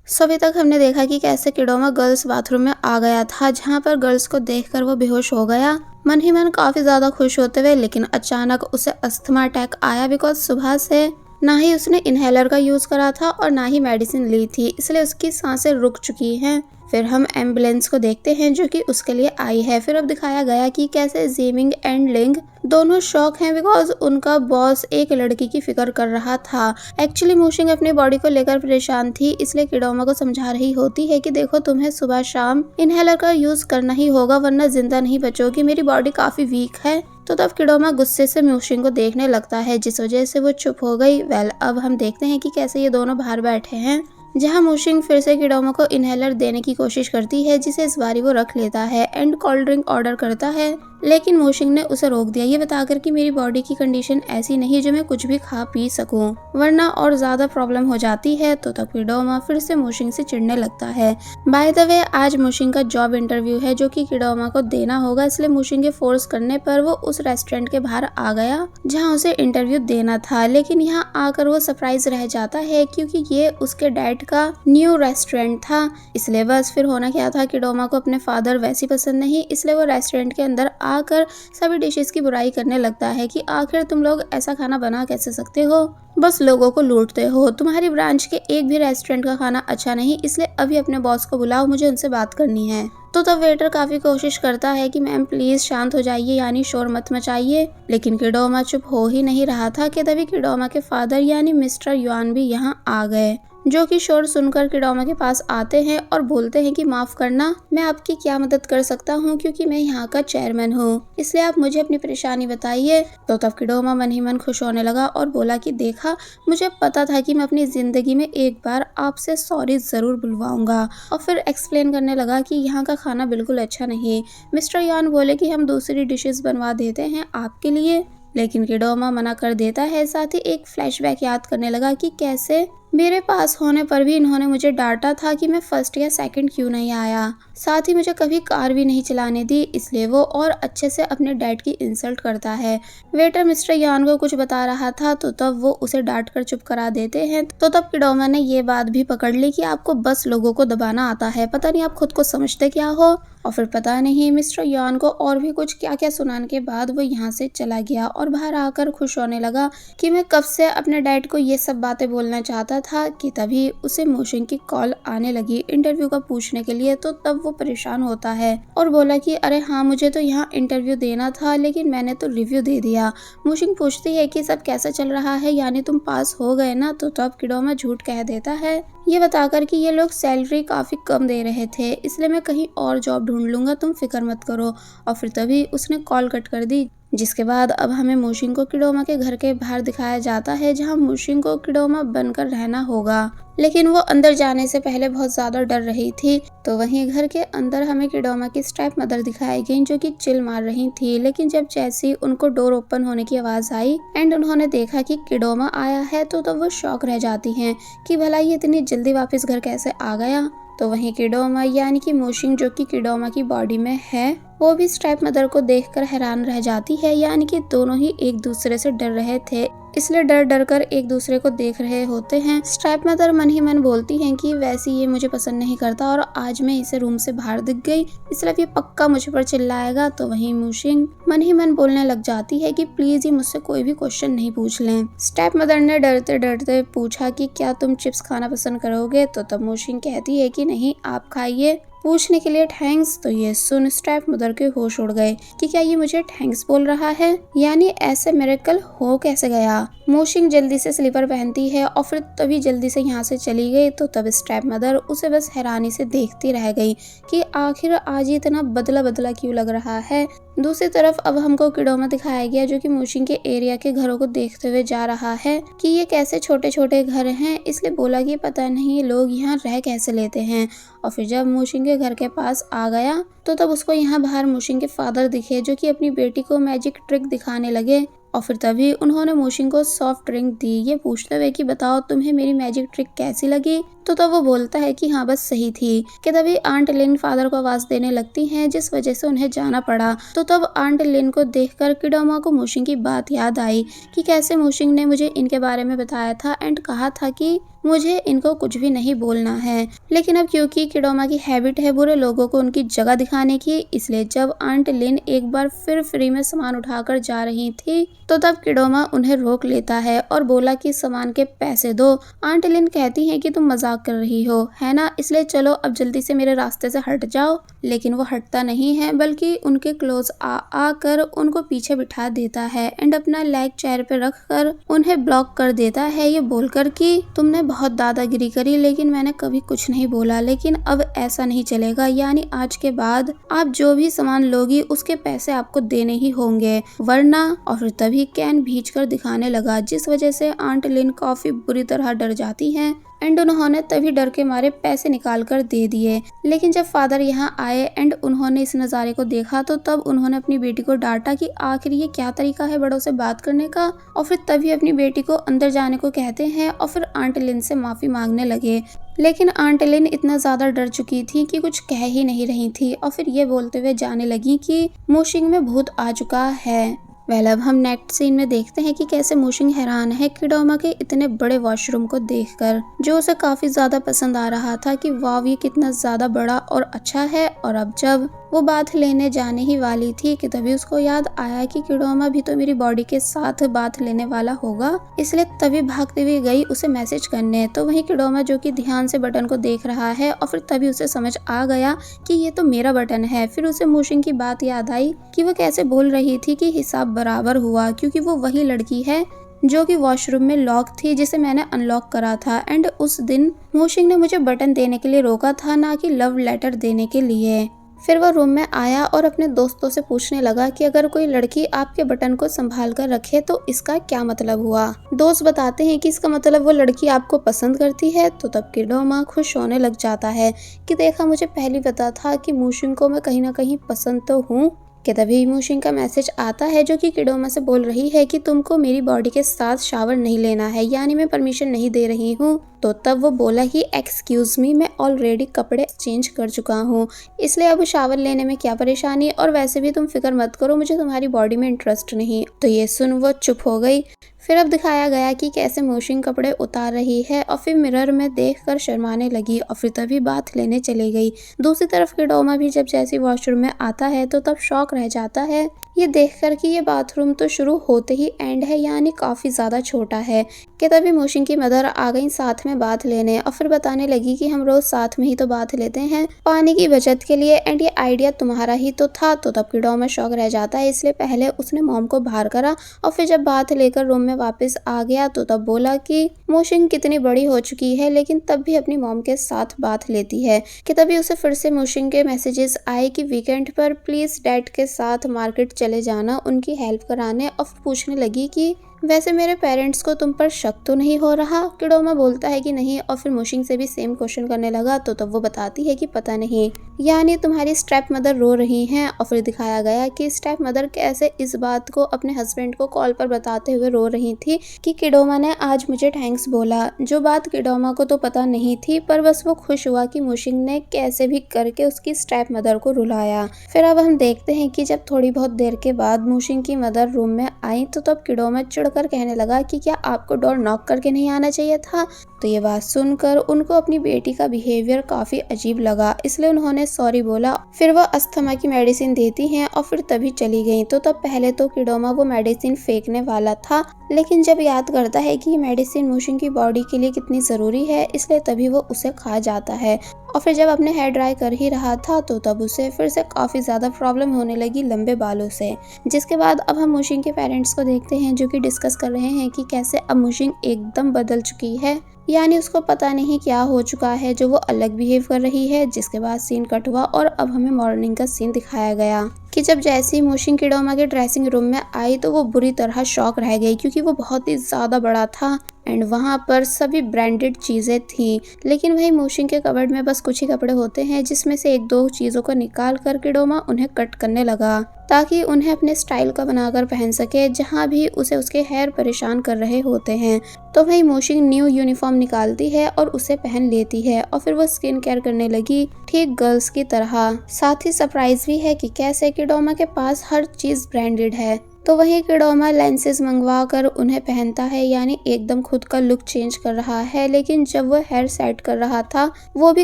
अभी तक हमने देखा कि कैसे किडोमा गर्ल्स बाथरूम में आ गया था, जहाँ पर गर्ल्स को देखकर वो बेहोश हो गया, मन ही मन काफी ज्यादा खुश होते हुए। लेकिन अचानक उसे अस्थमा अटैक आया, बिकॉज सुबह से ना ही उसने इनहेलर का यूज करा था और ना ही मेडिसिन ली थी, इसलिए उसकी सांसें रुक चुकी हैं। फिर हम एम्बुलेंस को देखते हैं जो कि उसके लिए आई है। फिर अब दिखाया गया कि कैसे जीमिंग एंड लिंग दोनों शॉक हैं, बिकॉज उनका बॉस एक लड़की की फिक्र कर रहा था। एक्चुअली मोशिंग अपनी बॉडी को लेकर परेशान थी, इसलिए किडोमा को समझा रही होती है कि देखो तुम्हें सुबह शाम इनहेलर का यूज करना ही होगा, वरना जिंदा नहीं बचोगी, मेरी बॉडी काफी वीक है। तो तब किडोमा गुस्से से मोशिंग को देखने लगता है, जिस वजह से वो चुप हो गई। अब हम देखते हैं कि कैसे ये दोनों बाहर बैठे हैं, जहां मोशिंग फिर से किडोमा को इनहेलर देने की कोशिश करती है, जिसे इस बारी वो रख लेता है एंड कोल्ड ड्रिंक ऑर्डर करता है। लेकिन मोशिंग ने उसे रोक दिया, ये बताकर कि मेरी बॉडी की कंडीशन ऐसी नहीं जो मैं कुछ भी खा पी सकूं, वरना और ज्यादा प्रॉब्लम हो जाती है। तो तब किडोमा फिर से मोशिंग से चिढ़ने लगता है। बाय द वे, आज मोशिंग का जॉब इंटरव्यू है जो कि किडोमा को देना होगा, इसलिए मोशिंग के फोर्स करने पर वो उस रेस्टोरेंट के बाहर आ गया जहाँ उसे इंटरव्यू देना था। लेकिन यहाँ आकर वो सरप्राइज रह जाता है, क्योंकि ये उसके डैड का न्यू रेस्टोरेंट था। इसलिए बस फिर होना क्या था, किडोमा को अपने फादर वैसी पसंद नहीं, इसलिए वो रेस्टोरेंट के अंदर आकर सभी डिशेस की बुराई करने लगता है कि आखिर तुम लोग ऐसा खाना बना कैसे सकते हो, बस लोगों को लूटते हो, तुम्हारी ब्रांच के एक भी रेस्टोरेंट का खाना अच्छा नहीं, इसलिए अभी अपने बॉस को बुलाओ, मुझे उनसे बात करनी है। तो तब वेटर काफी कोशिश करता है कि मैम प्लीज शांत हो जाइए, यानी शोर मत मचाइए। लेकिन किडोमा चुप हो ही नहीं रहा था कि तभी किडोमा के फादर यानी मिस्टर युआन भी यहाँ आ गए, जो कि शोर सुनकर किडोमा के पास आते हैं और बोलते हैं कि माफ करना, मैं आपकी क्या मदद कर सकता हूँ, क्योंकि मैं यहाँ का चेयरमैन हूँ, इसलिए आप मुझे अपनी परेशानी बताइए। तो तब किडोमा मन ही मन खुश होने लगा और बोला कि देखा, मुझे पता था कि मैं अपनी जिंदगी में एक बार आपसे सॉरी जरूर बुलवाऊंगा। और फिर एक्सप्लेन करने लगा कि यहाँ का खाना बिल्कुल अच्छा नहीं। मिस्टर यान बोले कि हम दूसरी डिशेस बनवा देते हैं आपके लिए, लेकिन किडोमा मना कर देता है। साथ ही एक फ्लैशबैक याद करने लगा कि कैसे मेरे पास होने पर भी इन्होंने मुझे डांटा था कि मैं फर्स्ट या सेकंड क्यों नहीं आया, साथ ही मुझे कभी कार भी नहीं चलाने दी, इसलिए वो और अच्छे से अपने डैड की इंसल्ट करता है। वेटर मिस्टर यान को कुछ बता रहा था, तो तब वो उसे डांट कर चुप करा देते हैं। तो तब किडोमा ने ये बात भी पकड़ ली कि आपको बस लोगों को दबाना आता है, पता नहीं आप खुद को समझते क्या हो। और फिर पता नहीं मिस्टर यान को और भी कुछ क्या क्या सुनाने के बाद वो यहाँ से चला गया और बाहर आकर खुश होने लगा कि मैं कब से अपने डैड को ये सब बातें बोलना चाहता था। कि तभी उसे मोशिंग की कॉल आने लगी इंटरव्यू का पूछने के लिए। तो तब वो परेशान होता है और बोला कि अरे हाँ, मुझे तो यहाँ इंटरव्यू देना था, लेकिन मैंने तो रिव्यू दे दिया। मोशिंग पूछती है कि सब कैसा चल रहा है, यानी तुम पास हो गए ना। तो तब किडोमा झूठ कह देता है, ये बताकर कि ये लोग सैलरी काफी कम दे रहे थे, इसलिए मैं कहीं और जॉब ढूंढ लूंगा, तुम फिक्र मत करो। और फिर तभी उसने कॉल कट कर दी, जिसके बाद अब हमें मोशिंग को किडोमा के घर के बाहर दिखाया जाता है, जहां मोशिंग को किडोमा बनकर रहना होगा। लेकिन वो अंदर जाने से पहले बहुत ज्यादा डर रही थी। तो वहीं घर के अंदर हमें किडोमा की स्टेप मदर दिखाई गई, जो कि चिल मार रही थी। लेकिन जब जैसे उनको डोर ओपन होने की आवाज आई एंड उन्होंने देखा कि किडोमा आया है, तो तब वो शॉक रह जाती हैं कि भला ये इतनी जल्दी वापस घर कैसे आ गया। तो वहीं किडोमा यानी कि मोशिंग, जो कि किडोमा की बॉडी में है, वो भी स्टेप मदर को देखकर हैरान रह जाती है। यानी कि दोनों ही एक दूसरे से डर रहे थे, इसलिए डर डर कर एक दूसरे को देख रहे होते हैं। स्टेप मदर मन ही मन बोलती हैं कि वैसे ये मुझे पसंद नहीं करता और आज मैं इसे रूम से बाहर दिख गई, इसलिए ये पक्का मुझ पर चिल्लाएगा। तो वहीं मोशिंग मन ही मन बोलने लग जाती है कि प्लीज ये मुझसे कोई भी क्वेश्चन नहीं पूछ लें। स्टेप मदर ने डरते डरते पूछा कि क्या तुम चिप्स खाना पसंद करोगे। तो तब मोशिंग कहती है कि नहीं, आप खाइए, पूछने के लिए थैंक्स। तो ये सुन स्टेप मदर के होश उड़ गए कि क्या ये मुझे थैंक्स बोल रहा है, यानी ऐसे मिरेकल हो कैसे गया। मोशिंग जल्दी से स्लीपर पहनती है और फिर तभी जल्दी से यहाँ से चली गई। तो तब स्टेप मदर उसे बस हैरानी से देखती रह गई कि आखिर आज इतना बदला बदला क्यों लग रहा है। दूसरी तरफ अब हमको किडोमा दिखाया गया, जो कि मोशिंग के एरिया के घरों को देखते हुए जा रहा है कि ये कैसे छोटे छोटे घर हैं, इसलिए बोला कि पता नहीं लोग यहाँ रह कैसे लेते हैं। और फिर जब मोशिंग के घर के पास आ गया, तो तब उसको यहाँ बाहर मोशिंग के फादर दिखे, जो कि अपनी बेटी को मैजिक ट्रिक दिखाने लगे। और फिर तभी उन्होंने मोशिंग को सॉफ्ट ड्रिंक दी, ये पूछते हुए कि बताओ तुम्हें मेरी मैजिक ट्रिक कैसी लगी। तो तब वो बोलता है कि हाँ बस सही थी। कि तभी आंट लिन फादर को आवाज देने लगती हैं, जिस वजह से उन्हें जाना पड़ा। तो तब आंट लिन को देखकर किडोमा को मोशिंग की बात याद आई कि कैसे मोशिंग ने मुझे इनके बारे में बताया था एंड कहा था कि मुझे इनको कुछ भी नहीं बोलना है। लेकिन अब क्योंकि किडोमा की हैबिट है बुरे लोगों को उनकी जगह दिखाने की, इसलिए जब आंट लिन एक बार फिर फ्री में सामान उठाकर जा रही थी, तो तब किडोमा उन्हें रोक लेता है और बोला कि सामान के पैसे दो। आंट लिन कहती है कि तुम मजाक कर रही हो, है ना, इसलिए चलो अब जल्दी से मेरे रास्ते से हट जाओ। लेकिन वो हटता नहीं है, बल्कि उनके क्लोज आकर उनको पीछे बिठा देता है एंड अपना लेग चेयर पे रख कर उन्हें ब्लॉक कर देता है, ये बोलकर कि तुमने बहुत दादागिरी करी, लेकिन मैंने कभी कुछ नहीं बोला। लेकिन अब ऐसा नहीं चलेगा, यानी आज के बाद आप जो भी सामान लोगी उसके पैसे आपको देने ही होंगे, वरना। और फिर तभी कैन भींच कर दिखाने लगा, जिस वजह से आंट लिन काफी बुरी तरह डर जाती हैं एंड उन्होंने तभी डर के मारे पैसे निकाल कर दे दिए। लेकिन जब फादर यहाँ आए एंड उन्होंने इस नज़ारे को देखा तो तब उन्होंने अपनी बेटी को डांटा कि आखिर ये क्या तरीका है बड़ों से बात करने का। और फिर तभी अपनी बेटी को अंदर जाने को कहते हैं और फिर आंट लिन से माफ़ी मांगने लगे। लेकिन आंट लिन इतना ज़्यादा डर चुकी थी कि कुछ कह ही नहीं रही थी और फिर ये बोलते हुए जाने लगी कि मूशिंग में भूत आ चुका है। अब हम नेक्स्ट सीन में देखते हैं कि कैसे मूशिंग हैरान है किडोमा के इतने बड़े वॉशरूम को देखकर, जो उसे काफी ज्यादा पसंद आ रहा था कि वाव ये कितना ज्यादा बड़ा और अच्छा है। और अब जब वो बाथ लेने जाने ही वाली थी कि तभी उसको याद आया कि किडोमा भी तो मेरी बॉडी के साथ बाथ लेने वाला होगा, इसलिए तभी भागते हुए गई उसे मैसेज करने। तो वहीं किडोमा जो कि ध्यान से बटन को देख रहा है और फिर तभी उसे समझ आ गया कि ये तो मेरा बटन है। फिर उसे मूशिंग की बात याद आई कि वो कैसे बोल रही थी कि हिसाब बराबर हुआ, क्योंकि वो वही लड़की है जो कि वॉशरूम में लॉक थी जिसे मैंने अनलॉक करा था। एंड उस दिन मूशिंग ने मुझे बटन देने के लिए रोका था, ना कि लव लेटर देने के लिए। फिर वो रूम में आया और अपने दोस्तों से पूछने लगा कि अगर कोई लड़की आपके बटन को संभाल कर रखे तो इसका क्या मतलब हुआ। दोस्त बताते हैं कि इसका मतलब वो लड़की आपको पसंद करती है। तो तब किडोमा खुश होने लग जाता है कि देखा, मुझे पहले पता था कि मूशिंग को मैं कहीं ना कहीं पसंद तो हूँ। कि तभी मूशिंग का मैसेज आता है जो कि किडोमा से बोल रही है कि तुमको मेरी बॉडी के साथ शावर नहीं लेना है, यानी मैं परमिशन नहीं दे रही हूँ। तो तब वो बोला ही एक्सक्यूज मी, मैं ऑलरेडी कपड़े चेंज कर चुका हूँ, इसलिए अब शावर लेने में क्या परेशानी, और वैसे भी तुम फिक्र मत करो, मुझे तुम्हारी बॉडी में इंटरेस्ट नहीं। तो ये सुन वो चुप हो गई। फिर अब दिखाया गया कि कैसे मूशिंग कपड़े उतार रही है और फिर मिरर में देखकर शर्माने लगी और फिर तभी बात लेने चली गई। दूसरी तरफ किडोमा भी जब जैसे वॉशरूम में आता है तो तब शॉक रह जाता है ये देखकर कि ये बाथरूम तो शुरू होते ही एंड है, यानी काफी ज्यादा छोटा है। कि तभी मूशिंग की मदर आ गई साथ में बात लेने और फिर बताने लगी कि हम रोज साथ में ही तो बात लेते हैं पानी की बचत के लिए, एंड ये आइडिया तुम्हारा ही तो था। तो तब किडोमा शॉक रह जाता है, इसलिए पहले उसने मॉम को बाहर करा और फिर जब बात लेकर रूम में वापस आ गया तो तब बोला कि मूशिंग कितनी बड़ी हो चुकी है लेकिन तब भी अपनी मॉम के साथ बात लेती है। कि तभी उसे फिर से मूशिंग के मैसेजेस आए कि वीकेंड पर प्लीज डैड के साथ मार्केट चले जाना उनकी हेल्प कराने, और पूछने लगी कि वैसे मेरे पेरेंट्स को तुम पर शक तो नहीं हो रहा। किडोमा बोलता है कि नहीं और फिर मूशिंग से भी सेम क्वेश्चन करने लगा। तो तब वो बताती है कि पता नहीं, यानी तुम्हारी स्टेप मदर रो रही हैं। और फिर दिखाया गया कि स्टेप मदर कैसे इस बात को अपने हस्बैंड को कॉल पर बताते हुए रो रही थी कि किडोमा ने आज मुझे थैंक्स बोला, जो बात किडोमा को तो पता नहीं थी, पर बस वो खुश हुआ कि मूशिंग ने कैसे भी करके उसकी स्टेप मदर को रुलाया। फिर अब हम देखते हैं कि जब थोड़ी बहुत देर के बाद मूशिंग की मदर रूम में आई तो तब किडोमा कर कहने लगा कि क्या आपको डोर नॉक करके नहीं आना चाहिए था। तो ये बात सुनकर उनको अपनी बेटी का बिहेवियर काफी अजीब लगा, इसलिए उन्होंने सॉरी बोला। फिर वो अस्थमा की मेडिसिन देती हैं और फिर तभी चली गई। तो तब पहले तो किडोमा वो मेडिसिन फेंकने वाला था, लेकिन जब याद करता है कि ये मेडिसिन मूशिंग की बॉडी के लिए कितनी जरूरी है, इसलिए तभी वो उसे खा जाता है। और फिर जब अपने हेयर ड्राई कर ही रहा था तो तब उसे फिर से काफी ज्यादा प्रॉब्लम होने लगी लंबे बालों से। जिसके बाद अब हम मूशिंग के पेरेंट्स को देखते हैं जो कि डिस्कस कर रहे हैं कि कैसे अब मूशिंग एकदम बदल चुकी है, यानी उसको पता नहीं क्या हो चुका है जो वो अलग बिहेव कर रही है। जिसके बाद सीन कट हुआ और अब हमें मॉर्निंग का सीन दिखाया गया कि जब जैसे ही मूशिंग किडोमा के ड्रेसिंग रूम में आई तो वो बुरी तरह शॉक रह गई, क्योंकि वो बहुत ही ज्यादा बड़ा था एंड वहाँ पर सभी ब्रांडेड चीजें थी। लेकिन वही मूशिंग के कबर्ड में बस कुछ ही कपड़े होते हैं, जिसमें से एक दो चीजों को निकाल कर किडोमा उन्हें कट करने लगा ताकि उन्हें अपने स्टाइल का बनाकर पहन सके, जहाँ भी उसे उसके हेयर परेशान कर रहे होते हैं। तो वही मूशिंग न्यू यूनिफॉर्म निकालती है और उसे पहन लेती है और फिर वो स्किन केयर करने लगी ठीक गर्ल्स की तरह। साथ ही सरप्राइज भी है कि कैसे किडोमा के पास हर चीज ब्रांडेड है। तो वही किडोमा लेंसेज मंगवा कर उन्हें पहनता है, यानी एकदम खुद का लुक चेंज कर रहा है। लेकिन जब वो हेयर सेट कर रहा था वो भी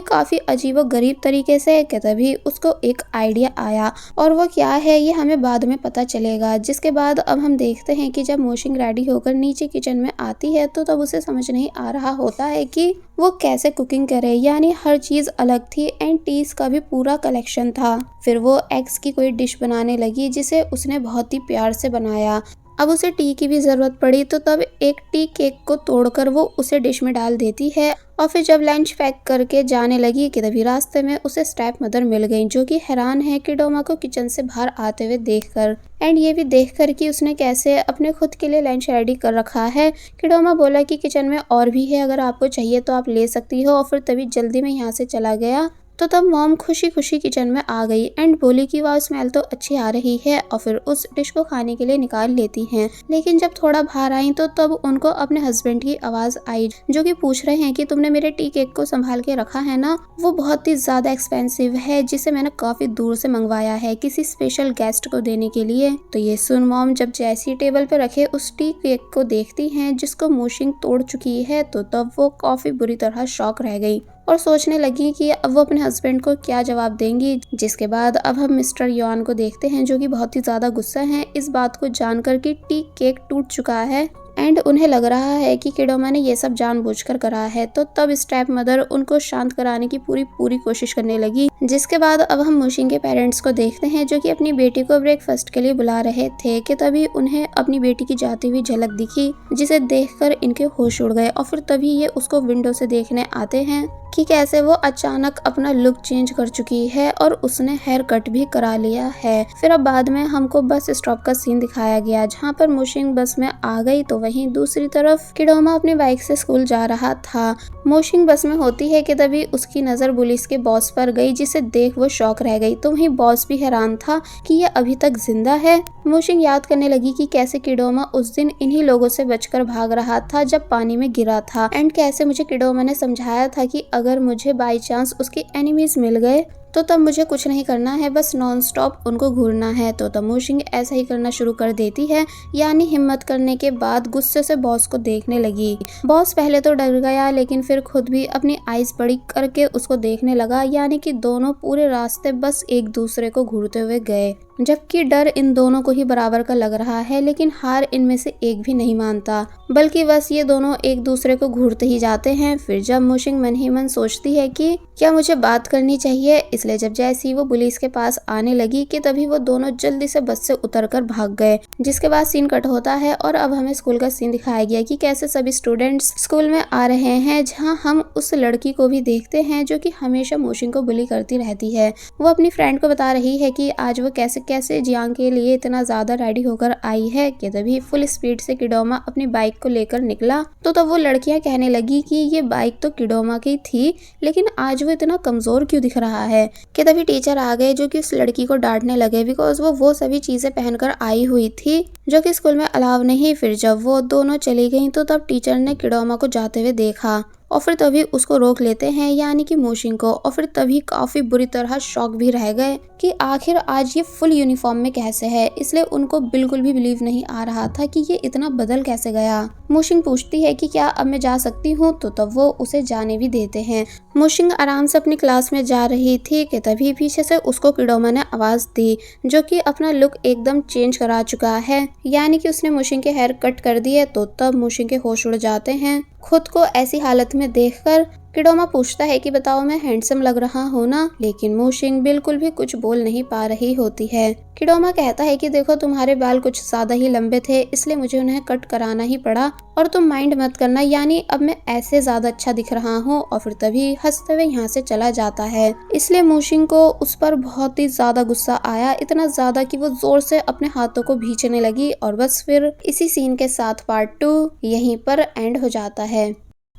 काफी अजीब व गरीब तरीके से, कि तभी उसको एक आइडिया आया और वो क्या है ये हमें बाद में पता चलेगा। जिसके बाद अब हम देखते हैं कि जब मूशिंग रेडी होकर नीचे किचन में आती है तो तब उसे समझ नहीं आ रहा होता है कि वो कैसे कुकिंग करे, यानी हर चीज अलग थी एंड टीज का भी पूरा कलेक्शन था। फिर वो एग्स की कोई डिश बनाने लगी जिसे उसने बहुत ही प्यार से बनाया। अब उसे टी की भी ज़रूरत पड़ी तो तब एक टी केक को तोड़कर वो उसे डिश में डाल देती है और फिर जब लंच पैक करके जाने लगी कि तभी रास्ते में उसे स्टेप मदर मिल गई, जो कि हैरान है किडोमा को किचन से बाहर आते हुए देखकर एंड ये भी देखकर कि उसने कैसे अपने खुद के लिए लंच रेडी कर रखा है। किडोमा बोला कि किचन में और भी है, अगर आपको चाहिए तो आप ले सकती हो, और फिर तभी जल्दी में यहाँ से चला गया। तो तब मॉम खुशी खुशी किचन में आ गई एंड बोली कि वाह स्मेल तो अच्छी आ रही है, और फिर उस डिश को खाने के लिए निकाल लेती हैं। लेकिन जब थोड़ा बाहर आई तो तब उनको अपने हस्बैंड की आवाज आई, जो कि पूछ रहे हैं कि तुमने मेरे टी केक को संभाल के रखा है ना, वो बहुत ही ज्यादा एक्सपेंसिव है जिसे मैंने काफी दूर से मंगवाया है किसी स्पेशल गेस्ट को देने के लिए। तो ये सुन मॉम जब जैसी टेबल पे रखे उस टी केक को देखती हैं जिसको मूशिंग तोड़ चुकी है, तो तब वो काफी बुरी तरह शॉक रह गई और सोचने लगी कि अब वो अपने हस्बैंड को क्या जवाब देंगी। जिसके बाद अब हम मिस्टर योन को देखते हैं, जो कि बहुत ही ज्यादा गुस्सा हैं इस बात को जानकर कि टी केक टूट चुका है एंड उन्हें लग रहा है कि किडोमा ने ये सब जानबूझकर करा है। तो तब स्टेप मदर उनको शांत कराने की पूरी कोशिश करने लगी। जिसके बाद अब हम मूशिंग के पेरेंट्स को देखते हैं, जो कि अपनी बेटी को ब्रेकफास्ट के लिए बुला रहे थे कि तभी उन्हें अपनी बेटी की जाती हुई झलक दिखी, जिसे देखकर इनके होश उड़ गए और फिर तभी ये उसको विंडो से देखने आते हैं कि कैसे वो अचानक अपना लुक चेंज कर चुकी है और उसने हेयर कट भी करा लिया है। फिर अब बाद में हमको बस स्टॉप का सीन दिखाया गया, जहाँ पर मूशिंग बस में आ गई तो वहीं दूसरी तरफ किडोमा अपने बाइक से स्कूल जा रहा था। मूशिंग बस में होती है कि तभी उसकी नजर पुलिस के बॉस पर गई, जिसे देख वो शॉक रह गई। तो वहीं बॉस भी हैरान था कि ये अभी तक जिंदा है। मूशिंग याद करने लगी कि कैसे किडोमा उस दिन इन्हीं लोगों से बचकर भाग रहा था जब पानी में गिरा था एंड कैसे मुझे किडोमा ने समझाया था कि अगर मुझे बाई चांस उसके एनिमीज मिल गए तो तब मुझे कुछ नहीं करना है, बस नॉन स्टॉप उनको घूरना है। तो तब मूशिंग ऐसा ही करना शुरू कर देती है, यानी हिम्मत करने के बाद गुस्से से बॉस को देखने लगी। बॉस पहले तो डर गया, लेकिन फिर खुद भी अपनी आईज बड़ी करके उसको देखने लगा, यानी कि दोनों पूरे रास्ते बस एक दूसरे को घूरते हुए गए। जबकि डर इन दोनों को ही बराबर का लग रहा है, लेकिन हार इनमें से एक भी नहीं मानता, बल्कि बस ये दोनों एक दूसरे को घूरते ही जाते हैं। फिर जब मूशिंग मन ही मन सोचती है कि क्या मुझे बात करनी चाहिए, इसलिए जब जैसी वो पुलिस के पास आने लगी कि तभी वो दोनों जल्दी से बस से उतरकर भाग गए। जिसके बाद सीन कट होता है और अब हमें स्कूल का सीन दिखाया गया कि कैसे सभी स्टूडेंट्स स्कूल में आ रहे हैं, जहां हम उस लड़की को भी देखते हैं जो कि हमेशा मूशिंग को बुली करती रहती है। वो अपनी फ्रेंड को बता रही है कि आज वो कैसे जियांग के लिए इतना ज्यादा रेडी होकर आई है कि तभी फुल स्पीड से किडोमा अपनी बाइक को लेकर निकला। तो तब वो लड़कियां कहने लगी कि ये बाइक तो किडोमा की थी, लेकिन आज वो इतना कमजोर क्यों दिख रहा है। कि तभी टीचर आ गए, जो कि उस लड़की को डांटने लगे बिकॉज वो सभी चीजें पहनकर आई हुई थी जो कि स्कूल में अलाउ नहीं। फिर जब वो दोनों चली गई तो तब टीचर ने किडोमा को जाते हुए देखा और फिर तभी उसको रोक लेते हैं, यानी कि मूशिंग को, और फिर तभी काफी बुरी तरह शॉक भी रह गए कि आखिर आज ये फुल यूनिफॉर्म में कैसे है। इसलिए उनको बिल्कुल भी बिलीव नहीं आ रहा था कि ये इतना बदल कैसे गया। मूशिंग पूछती है कि क्या अब मैं जा सकती हूँ, तो तब वो उसे जाने भी देते हैं। मूशिंग आराम से अपनी क्लास में जा रही थी कि तभी पीछे से उसको किडोमा ने आवाज दी, जो कि अपना लुक एकदम चेंज करा चुका है, यानी कि उसने मूशिंग के हेयर कट कर दिए। तो तब मूशिंग के होश उड़ जाते हैं खुद को ऐसी हालत में देखकर। किडोमा पूछता है कि बताओ मैं हैंडसम लग रहा हूँ ना, लेकिन मूशिंग बिल्कुल भी कुछ बोल नहीं पा रही होती है। किडोमा कहता है कि देखो तुम्हारे बाल कुछ ज्यादा ही लंबे थे, इसलिए मुझे उन्हें कट कराना ही पड़ा, और तुम माइंड मत करना, यानी अब मैं ऐसे ज्यादा अच्छा दिख रहा हूँ। और फिर तभी हंसते हुए यहाँ से चला जाता है। इसलिए मूशिंग को उस पर बहुत ही ज्यादा गुस्सा आया, इतना ज्यादा कि वो जोर से अपने हाथों को भींचने लगी। और बस फिर इसी सीन के साथ पार्ट 2 यहीं पर एंड हो जाता है।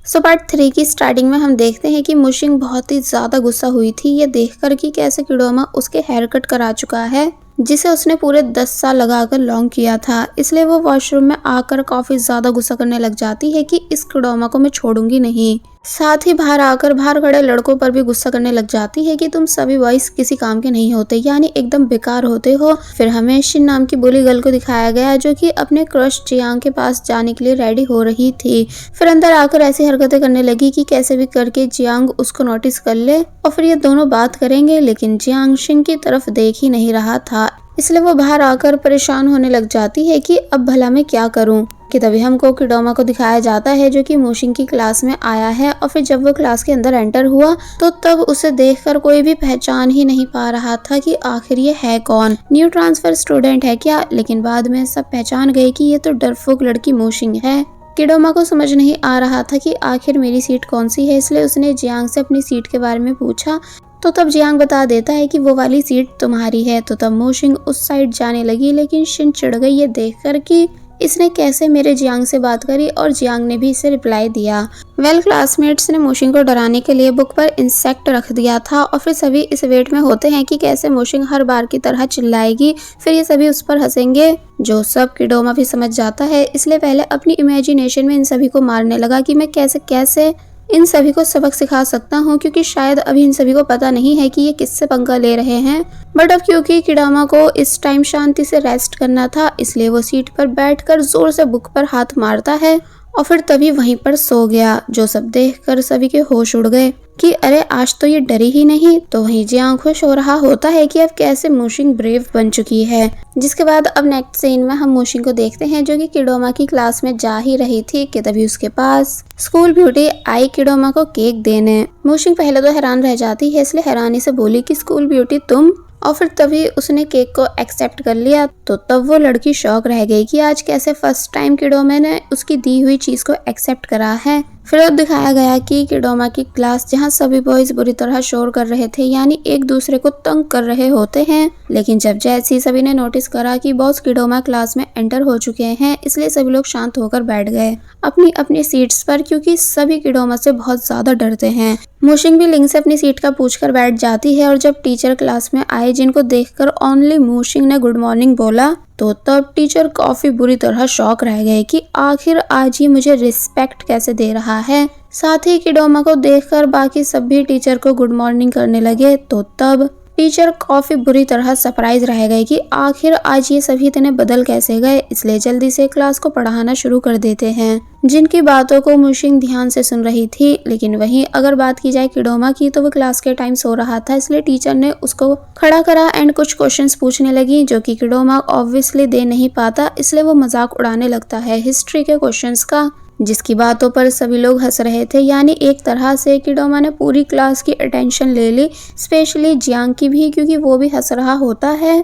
पार्ट 3 की स्टार्टिंग में हम देखते हैं कि मूशिंग बहुत ही ज्यादा गुस्सा हुई थी ये देखकर कि कैसे किडोमा उसके हेयर कट करा चुका है, जिसे उसने पूरे 10 साल लगाकर लॉन्ग किया था। इसलिए वो वॉशरूम में आकर काफी ज्यादा गुस्सा करने लग जाती है कि इस किडोमा को मैं छोड़ूंगी नहीं। साथ ही बाहर आकर बाहर खड़े लड़कों पर भी गुस्सा करने लग जाती है कि तुम सभी बॉयज किसी काम के नहीं होते, यानी एकदम बेकार होते हो। फिर हमें शिन नाम की बुली गर्ल को दिखाया गया, जो कि अपने क्रश जियांग के पास जाने के लिए रेडी हो रही थी। फिर अंदर आकर ऐसी हरकतें करने लगी कि कैसे भी करके जियांग उसको नोटिस कर ले और फिर ये दोनों बात करेंगे, लेकिन जियांग शिन की तरफ देख ही नहीं रहा था। इसलिए वो बाहर आकर परेशान होने लग जाती है कि अब भला मैं क्या करूं। कि तभी हमको किडोमा को दिखाया जाता है जो कि मोशिंग की क्लास में आया है, और फिर जब वो क्लास के अंदर एंटर हुआ तो तब उसे देखकर कोई भी पहचान ही नहीं पा रहा था कि आखिर ये है कौन, न्यू ट्रांसफर स्टूडेंट है क्या। लेकिन बाद में सब पहचान गए कि ये तो डरपोक लड़की मोशिंग है। किडोमा को समझ नहीं आ रहा था कि आखिर मेरी सीट कौन सी है, इसलिए उसने जियांग से अपनी सीट के बारे में पूछा। तो तब जियांग बता देता है कि वो वाली सीट तुम्हारी है। तो तब मोशिंग उस साइड जाने लगी, लेकिन शिन चिढ़ गई ये देखकर कि इसने कैसे मेरे जियांग से बात करी, और जियांग ने भी इसे रिप्लाई दिया। क्लासमेट्स ने मोशिंग को डराने के लिए बुक पर इंसेक्ट रख दिया था, और फिर सभी इस वेट में होते हैं कि कैसे मोशिंग हर बार की तरह चिल्लाएगी, फिर ये सभी उस पर हंसेंगे। जो सब किडोमा भी समझ जाता है, इसलिए पहले अपनी इमेजिनेशन में इन सभी को मारने लगा कि मैं कैसे कैसे इन सभी को सबक सिखा सकता हूँ, क्योंकि शायद अभी इन सभी को पता नहीं है कि ये किससे पंगा ले रहे हैं। बट अब क्योंकि किडोमा को इस टाइम शांति से रेस्ट करना था, इसलिए वो सीट पर बैठकर जोर से बुक पर हाथ मारता है और फिर तभी वहीं पर सो गया। जो सब देखकर सभी के होश उड़ गए कि अरे आज तो ये डरी ही नहीं। तो वहीं जियांग खुश हो रहा होता है कि अब कैसे मोशिंग ब्रेव बन चुकी है। जिसके बाद अब नेक्स्ट सीन में हम मोशिंग को देखते हैं जो कि किडोमा की क्लास में जा ही रही थी कि तभी उसके पास स्कूल ब्यूटी आई किडोमा को केक देने। मोशिंग पहले तो हैरान रह जाती है, इसलिए हैरानी से बोली कि स्कूल ब्यूटी तुम, और फिर तभी उसने केक को एक्सेप्ट कर लिया। तो तब वो लड़की शॉक रह गई कि आज कैसे फर्स्ट टाइम किडोमा ने उसकी दी हुई चीज को एक्सेप्ट करा है। फिर अब दिखाया गया कि किडोमा की क्लास जहाँ सभी बॉयज बुरी तरह शोर कर रहे थे, यानी एक दूसरे को तंग कर रहे होते हैं। लेकिन जब जैसे ही सभी ने नोटिस करा कि बॉस किडोमा क्लास में एंटर हो चुके हैं, इसलिए सभी लोग शांत होकर बैठ गए अपनी अपनी सीट्स पर, क्योंकि सभी किडोमा से बहुत ज्यादा डरते हैं। मोशिंग भी लिंग से अपनी सीट का पूछकर बैठ जाती है, और जब टीचर क्लास में आए जिनको देखकर ओनली मोशिंग ने गुड मॉर्निंग बोला, तो तब टीचर काफी बुरी तरह शॉक रह गए कि आखिर आज ये मुझे रिस्पेक्ट कैसे दे रहा है। साथ ही किडोमा को देखकर बाकी सभी टीचर को गुड मॉर्निंग करने लगे। तो तब टीचर काफी बुरी तरह सरप्राइज रह गए कि आखिर आज ये सभी इतने बदल कैसे गए, इसलिए जल्दी से क्लास को पढ़ाना शुरू कर देते हैं। जिनकी बातों को मोशिंग ध्यान से सुन रही थी। लेकिन वहीं अगर बात की जाए किडोमा की, तो वो क्लास के टाइम सो रहा था, इसलिए टीचर ने उसको खड़ा करा एंड कुछ क्वेश्चंस पूछने लगी जो कि किडोमा ऑब्वियसली दे नहीं पाता, इसलिए वो मजाक उड़ाने लगता है हिस्ट्री के क्वेश्चंस का, जिसकी बातों पर सभी लोग हंस रहे थे। यानी एक तरह से किडोमा ने पूरी क्लास की अटेंशन ले ली, स्पेशली जियांग की भी, क्योंकि वो भी हंस रहा होता है।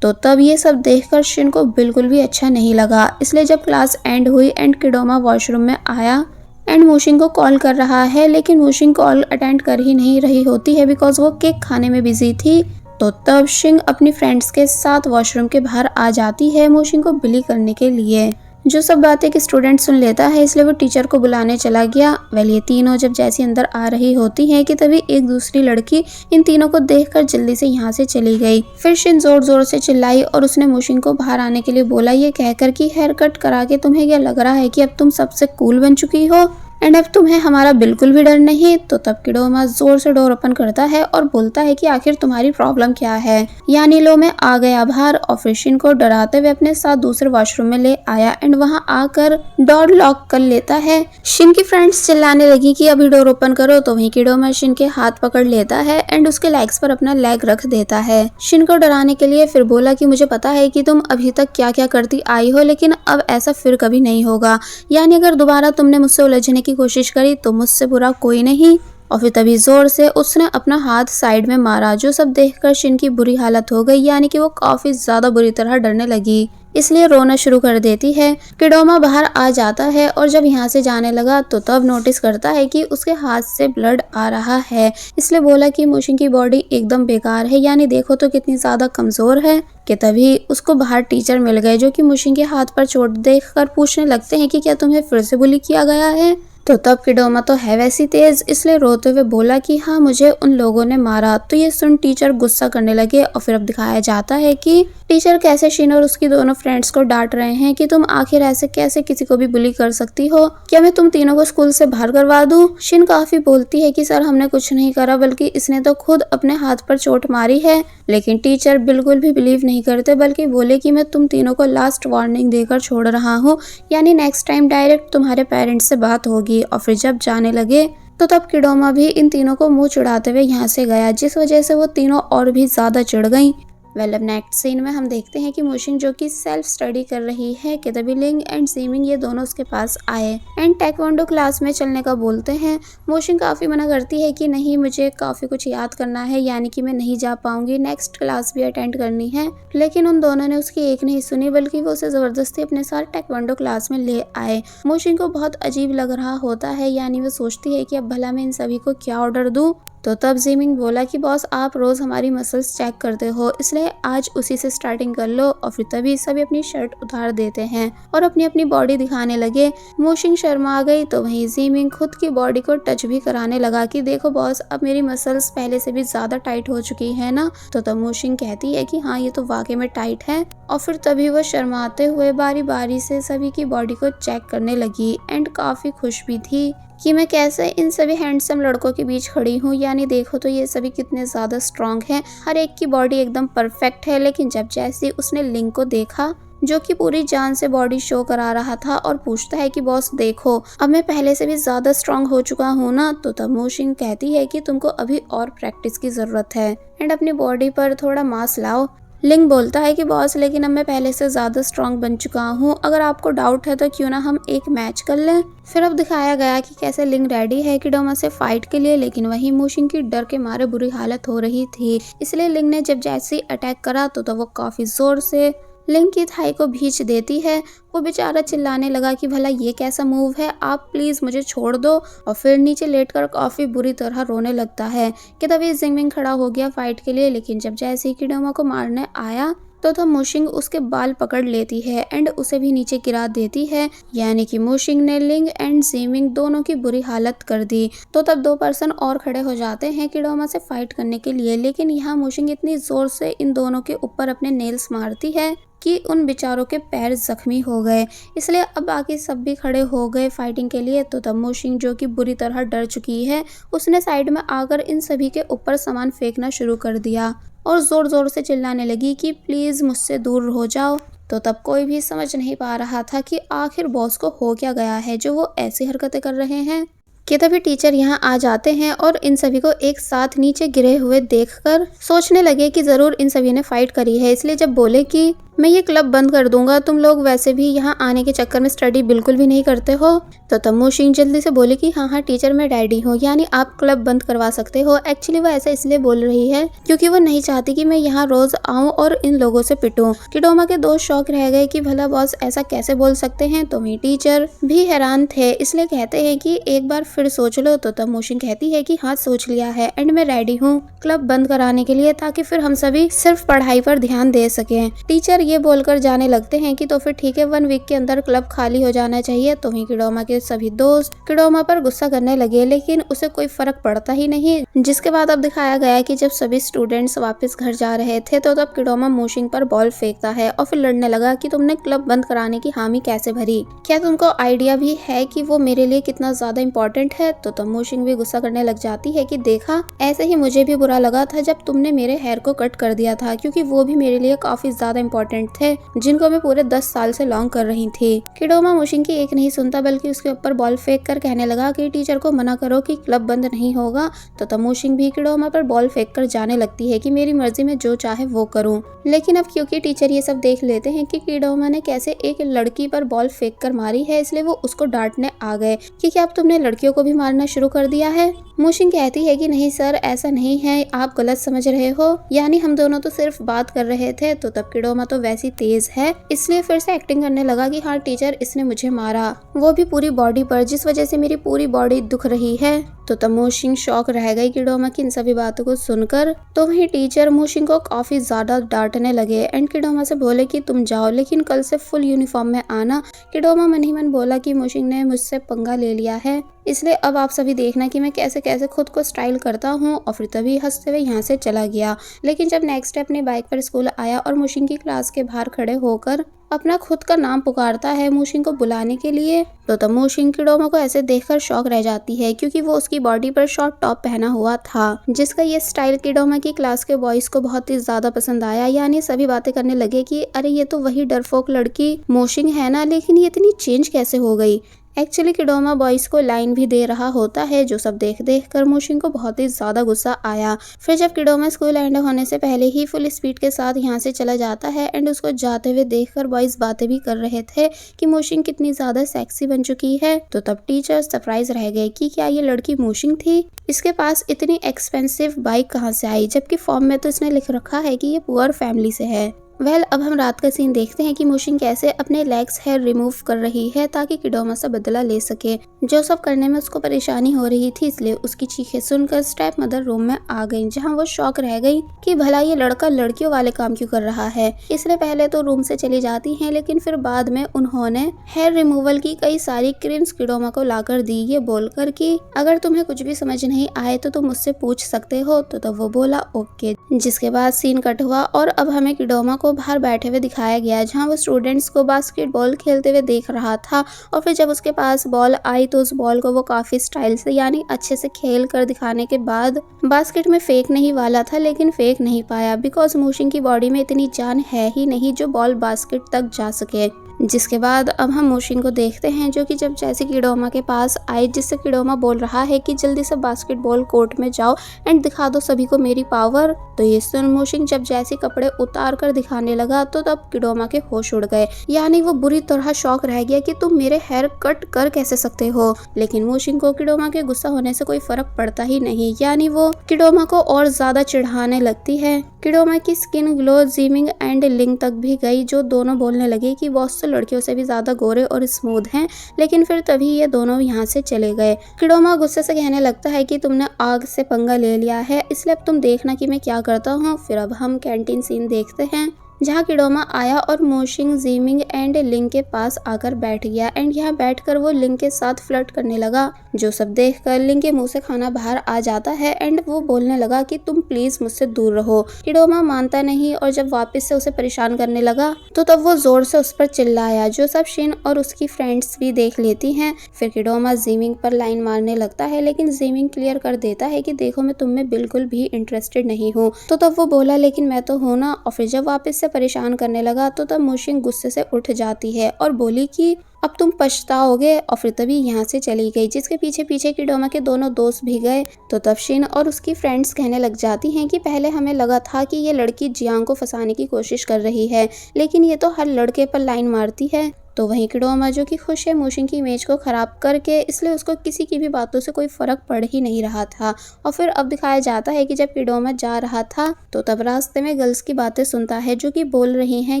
तो तब ये सब देखकर शिन को बिल्कुल भी अच्छा नहीं लगा, इसलिए जब क्लास एंड हुई एंड किडोमा वॉशरूम में आया एंड मोशिंग को कॉल कर रहा है, लेकिन मोशिंग कॉल अटेंड कर ही नहीं रही होती है बिकॉज वो केक खाने में बिजी थी। तो तब शिंग अपनी फ्रेंड्स के साथ वॉशरूम के बाहर आ जाती है मोशिंग को बिली करने के लिए। जो सब बातें एक स्टूडेंट सुन लेता है, इसलिए वो टीचर को बुलाने चला गया। ये तीनों जब जैसी अंदर आ रही होती हैं कि तभी एक दूसरी लड़की इन तीनों को देखकर जल्दी से यहाँ से चली गई। फिर शिन जोर जोर से चिल्लाई और उसने मोशिंग को बाहर आने के लिए बोला, ये कहकर कि हेयर कट करा के तुम्हें क्या लग रहा है कि अब तुम सबसे कूल बन चुकी हो एंड अब तुम्हें हमारा बिल्कुल भी डर नहीं। तो तब किडोमा जोर से डोर ओपन करता है और बोलता है कि आखिर तुम्हारी प्रॉब्लम क्या है। यानी लो मैं आ गया बाहर, और फिर शिन को डराते हुए अपने साथ दूसरे वॉशरूम में ले आया एंड वहां आकर डोर लॉक कर लेता है। शिन की फ्रेंड्स चिल्लाने लगी कि अभी डोर ओपन करो, तो वहीं किडोमा शिन के हाथ पकड़ लेता है एंड उसके लेग्स पर अपना लेग रख देता है शिन को डराने के लिए। फिर बोला कि मुझे पता है कि तुम अभी तक क्या क्या करती आई हो, लेकिन अब ऐसा फिर कभी नहीं होगा। यानी अगर दोबारा तुमने मुझसे उलझने की कोशिश करी तो मुझसे बुरा कोई नहीं। और फिर तभी जोर से उसने अपना हाथ साइड में मारा, जो सब देखकर शिन की बुरी हालत हो गई। यानी कि वो काफी ज्यादा बुरी तरह डरने लगी, इसलिए रोना शुरू कर देती है। किडोमा बाहर आ जाता है और जब यहाँ से जाने लगा तो तब नोटिस करता है कि उसके हाथ से ब्लड आ रहा है, इसलिए बोला कि मोशिंग की बॉडी एकदम बेकार है, यानी देखो तो कितनी ज्यादा कमजोर है। कि तभी उसको बाहर टीचर मिल गए जो कि मोशिंग के हाथ पर चोट देखकर पूछने लगते हैं कि क्या तुम्हें फिर से बुली किया गया है। तो तब किडोमा तो है वैसी तेज, इसलिए रोते हुए बोला कि हाँ मुझे उन लोगों ने मारा। तो ये सुन टीचर गुस्सा करने लगे और फिर अब दिखाया जाता है कि टीचर कैसे शिन और उसकी दोनों फ्रेंड्स को डांट रहे हैं कि तुम आखिर ऐसे कैसे किसी को भी बुली कर सकती हो, क्या मैं तुम तीनों को स्कूल से बाहर करवा दूं। शिन काफी बोलती है कि सर हमने कुछ नहीं करा, बल्कि इसने तो खुद अपने हाथ पर चोट मारी है। लेकिन टीचर बिल्कुल भी बिलीव नहीं करते, बल्कि बोले कि मैं तुम तीनों को लास्ट वार्निंग देकर छोड़ रहा हूँ, यानी नेक्स्ट टाइम डायरेक्ट तुम्हारे पेरेंट्स से बात होगी। और फिर जब जाने लगे तो तब किडोमा भी इन तीनों को मुंह चिढ़ाते हुए यहाँ से गया, जिस वजह से वो तीनों और भी ज्यादा चिढ़ गईं। वेल अब नेक्स्ट सीन में हम देखते हैं कि मोशिंग जो कि सेल्फ स्टडी कर रही है, किताबी लिंग एंड जीमिंग ये दोनों उसके पास आए एंड टेक्वांडो क्लास में चलने का बोलते हैं। मोशिंग काफी मना करती है कि नहीं, मुझे काफी कुछ याद करना है, यानी कि मैं नहीं जा पाऊंगी, नेक्स्ट क्लास भी अटेंड करनी है। लेकिन उन दोनों ने उसकी एक नहीं सुनी, बल्कि वो उसे जबरदस्ती अपने साथ टेक्वांडो क्लास में ले आए। मोशिंग को बहुत अजीब लग रहा होता है, यानी वो सोचती है कि अब भला मैं इन सभी को क्या ऑर्डर दूं। तो तब जीमिंग बोला कि बॉस, आप रोज हमारी मसल्स चेक करते हो, इसलिए आज उसी से स्टार्टिंग कर लो। और फिर तभी सभी अपनी शर्ट उतार देते हैं और अपनी अपनी बॉडी दिखाने लगे। मोशिंग शर्मा आ गई तो वहीं जीमिंग खुद की बॉडी को टच भी कराने लगा कि देखो बॉस, अब मेरी मसल्स पहले से भी ज्यादा टाइट हो चुकी है ना। तो तब मोशिंग कहती है कि हाँ, ये तो वाकई में टाइट है। और फिर तभी वो शर्माते हुए बारी बारी से सभी की बॉडी को चेक करने लगी एंड काफी खुश भी थी कि मैं कैसे इन सभी हैंडसम लड़कों के बीच खड़ी हूँ। यानी देखो तो ये सभी कितने ज्यादा स्ट्रांग हैं, हर एक की बॉडी एकदम परफेक्ट है। लेकिन जब जैसे उसने लिंग को देखा, जो कि पूरी जान से बॉडी शो करा रहा था, और पूछता है कि बॉस देखो, अब मैं पहले से भी ज्यादा स्ट्रांग हो चुका हूँ ना। तो तब मोशिंग कहती है कि तुमको अभी और प्रैक्टिस की जरूरत है एंड अपनी बॉडी पर थोड़ा मास लाओ। लिंग बोलता है कि बॉस, लेकिन अब मैं पहले से ज्यादा स्ट्रांग बन चुका हूँ, अगर आपको डाउट है तो क्यों ना हम एक मैच कर लें। फिर अब दिखाया गया कि कैसे लिंग रेडी है किडोमा से फाइट के लिए, लेकिन वहीं मोशिंग की डर के मारे बुरी हालत हो रही थी। इसलिए लिंग ने जब जैसे अटैक करा तो वो काफी जोर से लिंग की थाई को भींच देती है। वो बेचारा चिल्लाने लगा कि भला ये कैसा मूव है, आप प्लीज मुझे छोड़ दो। और फिर नीचे लेटकर काफी बुरी तरह रोने लगता है कि तभी जिंगमिंग खड़ा हो गया फाइट के लिए। लेकिन जब जैसे ही किडोमा को मारने आया तो मोशिंग उसके बाल पकड़ लेती है एंड उसे भी नीचे गिरा देती है। यानी कि मोशिंग ने लिंग एंड जीमिंग दोनों की बुरी हालत कर दी। तो तब 2 पर्सन और खड़े हो जाते हैं किडोमा से फाइट करने के लिए। लेकिन यहाँ मोशिंग इतनी जोर से इन दोनों के ऊपर अपने नेल्स मारती है कि उन बेचारों के पैर जख्मी हो गए। इसलिए अब बाकी सब भी खड़े हो गए फाइटिंग के लिए। तो तब मोशिंग, जो कि बुरी तरह डर चुकी है, उसने साइड में आकर इन सभी के ऊपर सामान फेंकना शुरू कर दिया और जोर जोर से चिल्लाने लगी कि प्लीज मुझसे दूर हो जाओ। तो तब कोई भी समझ नहीं पा रहा था कि आखिर बॉस को हो क्या गया है जो वो ऐसी हरकतें कर रहे हैं। कि तभी टीचर यहाँ आ जाते हैं और इन सभी को एक साथ नीचे गिरे हुए देखकर सोचने लगे कि जरूर इन सभी ने फाइट करी है। इसलिए जब बोले कि मैं ये क्लब बंद कर दूंगा, तुम लोग वैसे भी यहाँ आने के चक्कर में स्टडी बिल्कुल भी नहीं करते हो। तो तब मोशिंग जल्दी से बोले कि हाँ टीचर, मैं रेडी हूँ, यानी आप क्लब बंद करवा सकते हो। एक्चुअली वो ऐसा इसलिए बोल रही है क्योंकि वो नहीं चाहती कि मैं यहाँ रोज आऊँ और इन लोगों से पिटूं। किडोमा के दोस्त शौक रह गए कि भला बॉस ऐसा कैसे बोल सकते हैं। तो वही टीचर भी हैरान थे, इसलिए कहते हैं कि एक बार फिर सोच लो। तो तब मोशिंग कहती है कि हाँ सोच लिया है एंड मैं रेडी हूँ क्लब बंद कराने के लिए, ताकि फिर हम सभी सिर्फ पढ़ाई पर ध्यान दे सकें। टीचर ये बोलकर जाने लगते हैं कि तो फिर ठीक है, 1 वीक के अंदर क्लब खाली हो जाना चाहिए। तो वहीं किडोमा के सभी दोस्त किडोमा पर गुस्सा करने लगे, लेकिन उसे कोई फर्क पड़ता ही नहीं। जिसके बाद अब दिखाया गया कि जब सभी स्टूडेंट्स वापस घर जा रहे थे तो तब किडोमा मोशिंग पर बॉल फेंकता है और फिर लड़ने लगा कि तुमने क्लब बंद कराने की हामी कैसे भरी, क्या तुमको आइडिया भी है कि वो मेरे लिए कितना ज्यादा इम्पोर्टेंट है। तो तब मोशिंग भी गुस्सा करने लग जाती है कि देखा, ऐसे ही मुझे भी बुरा लगा था जब तुमने मेरे हेयर को कट कर दिया था, क्योंकि वो भी मेरे लिए काफी ज्यादा इम्पोर्टेंट थे, जिनको मैं पूरे 10 साल से लॉन्ग कर रही थी। किडोमा मोशिंग की एक नहीं सुनता, बल्कि उसके ऊपर बॉल फेंक कर कहने लगा कि टीचर को मना करो कि क्लब बंद नहीं होगा। तो तब मोशिंग भी किडोमा पर बॉल फेंक कर जाने लगती है कि मेरी मर्जी में जो चाहे वो करूं। लेकिन अब क्योंकि टीचर ये सब देख लेते हैं कि किडोमा ने कैसे एक लड़की पर बॉल फेंक कर मारी है, इसलिए वो उसको डांटने आ गए कि क्या अब तुमने लड़कियों को भी मारना शुरू कर दिया है। मोशिंग कहती है कि नहीं सर, ऐसा नहीं है, आप गलत समझ रहे हो, यानी हम दोनों तो सिर्फ बात कर रहे थे। तो तब किडोमा तो वैसी तेज है, इसलिए फिर से एक्टिंग करने लगा कि हाँ टीचर, इसने मुझे मारा, वो भी पूरी बॉडी पर, जिस वजह से मेरी पूरी बॉडी दुख रही है। तो तब मोशिंग शॉक रह गई किडोमा की इन सभी बातों को सुनकर। तो वही टीचर मोशिंग को काफी ज्यादा डांटने लगे एंड किडोमा से बोले कि तुम जाओ, लेकिन कल से फुल यूनिफॉर्म में आना। किडोमा मन ही मन बोला कि मोशिंग ने मुझसे पंगा ले लिया है, इसलिए अब आप सभी देखना कि मैं कैसे कैसे खुद को स्टाइल करता हूँ। और फिर तभी हंसते हुए यहाँ से चला गया। लेकिन जब नेक्स्ट डे अपनी बाइक पर स्कूल आया और मोशिंग की क्लास के बाहर खड़े होकर अपना खुद का नाम पुकारता है मोशिंग को बुलाने के लिए, तो तब मोशिंग किडोमा को ऐसे देखकर शॉक रह जाती है, क्योंकि वो उसकी बॉडी पर शॉर्ट टॉप पहना हुआ था, जिसका ये स्टाइल किडोमा की क्लास के बॉयज को बहुत ही ज्यादा पसंद आया। यानी सभी बातें करने लगे कि अरे ये तो वही डरपोक लड़की मोशिंग है ना, लेकिन ये इतनी चेंज कैसे हो गई। एक्चुअली किडोमा बॉयज को लाइन भी दे रहा होता है, जो सब देख देख कर मोशिन को बहुत ही ज्यादा गुस्सा आया। फिर जब किडोमा स्कूल एंड होने से पहले ही फुल स्पीड के साथ यहाँ से चला जाता है एंड उसको जाते हुए देखकर बॉयज बातें भी कर रहे थे कि मोशिन कितनी ज्यादा सेक्सी बन चुकी है। तो तब टीचर सरप्राइज रह गए कि क्या ये लड़की मोशिन थी, इसके पास इतनी एक्सपेंसिव बाइक कहाँ से आई, जबकि फॉर्म में तो इसने लिख रखा है कि ये पुअर फैमिली से है। अब हम रात का सीन देखते हैं कि मोशिन कैसे अपने लेग्स हेयर रिमूव कर रही है ताकि किडोमा से बदला ले सके। जो सब करने में उसको परेशानी हो रही थी, इसलिए उसकी चीखें सुनकर स्टेप मदर रूम में आ गई, जहां वो शॉक रह गई कि भला ये लड़का लड़कियों वाले काम क्यों कर रहा है। इसलिए पहले तो रूम से चली जाती हैं, लेकिन फिर बाद में उन्होंने हेयर रिमूवल की कई सारी क्रीम्स किडोमा को लाकर दी, ये बोलकर कि अगर तुम्हें कुछ भी समझ नहीं आए तो तुम मुझसे पूछ सकते हो। तो तब वो बोला ओके। जिसके बाद सीन कट हुआ और अब हमें किडोमा को बाहर बैठे हुए दिखाया गया, जहां वो स्टूडेंट्स को बास्केटबॉल खेलते हुए देख रहा था। और फिर जब उसके पास बॉल आई तो उस बॉल को वो काफी स्टाइल से यानी अच्छे से खेल कर दिखाने के बाद बास्केट में फेंक नहीं वाला था, लेकिन फेंक नहीं पाया बिकॉज मोशिन की बॉडी में इतनी जान है ही नहीं जो बॉल बास्केट तक जा सके। जिसके बाद अब हम मोशिन को देखते हैं, जो कि जब जैसे किडोमा के पास आए, जिससे किडोमा बोल रहा है कि जल्दी से बास्केटबॉल कोर्ट में जाओ एंड दिखा दो सभी को मेरी पावर। तो ये सुन मोशिन जब जैसे कपड़े उतार कर दिखाने लगा तो तब किडोमा के होश उड़ गए, यानी वो बुरी तरह शॉक रह गया कि तुम मेरे हेयर कट कर कैसे सकते हो। लेकिन मोशिन को किडोमा के गुस्सा होने से कोई फर्क पड़ता ही नहीं, यानी वो किडोमा को और ज्यादा चिढ़ाने लगती है। किडोमा की स्किन ग्लो जीमिंग एंड लिंग तक भी गई, जो दोनों बोलने लगे कि बॉस तो लड़कियों से भी ज्यादा गोरे और स्मूथ हैं। लेकिन फिर तभी ये दोनों यहाँ से चले गए। किडोमा गुस्से से कहने लगता है कि तुमने आग से पंगा ले लिया है, इसलिए अब तुम देखना कि मैं क्या करता हूँ। फिर अब हम कैंटीन सीन देखते हैं, जहाँ किडोमा आया और मोशिन जीमिंग एंड लिंग के पास आकर बैठ गया एंड यहाँ बैठकर वो लिंग के साथ फ्लर्ट करने लगा, जो सब देखकर लिंग के मुंह से खाना बाहर आ जाता है एंड वो बोलने लगा कि तुम प्लीज मुझसे दूर रहो। किडोमा मानता नहीं और जब वापस से उसे परेशान करने लगा तो तब वो जोर से उस पर चिल्लाया, जो सब शिन और उसकी फ्रेंड्स भी देख लेती हैं। फिर किडोमा जीमिंग पर लाइन मारने लगता है, लेकिन जीमिंग क्लियर कर देता है कि देखो मैं तुम में बिल्कुल भी इंटरेस्टेड नहीं हूँ। तो तब वो बोला लेकिन मैं तो हूँ ना। और फिर जब वापस से परेशान करने लगा तो तब मोशिन गुस्से से उठ जाती है और बोली कि अब तुम पछताओगे। और फिर तभी यहाँ से चली गई, जिसके पीछे पीछे किडोमा के दोनों दोस्त भी गए। तो तब शिन और उसकी फ्रेंड्स कहने लग जाती हैं कि पहले हमें लगा था कि ये लड़की जियांग को फंसाने की कोशिश कर रही है, लेकिन ये तो हर लड़के पर लाइन मारती है। तो वहीं किडोमा जो कि खुश है मोशिन की इमेज को खराब करके, इसलिए उसको किसी की भी बातों से कोई फर्क पड़ ही नहीं रहा था। और फिर अब दिखाया जाता है कि जब किडोमा जा रहा था तो तब रास्ते में गर्ल्स की बातें सुनता है, जो कि बोल रही हैं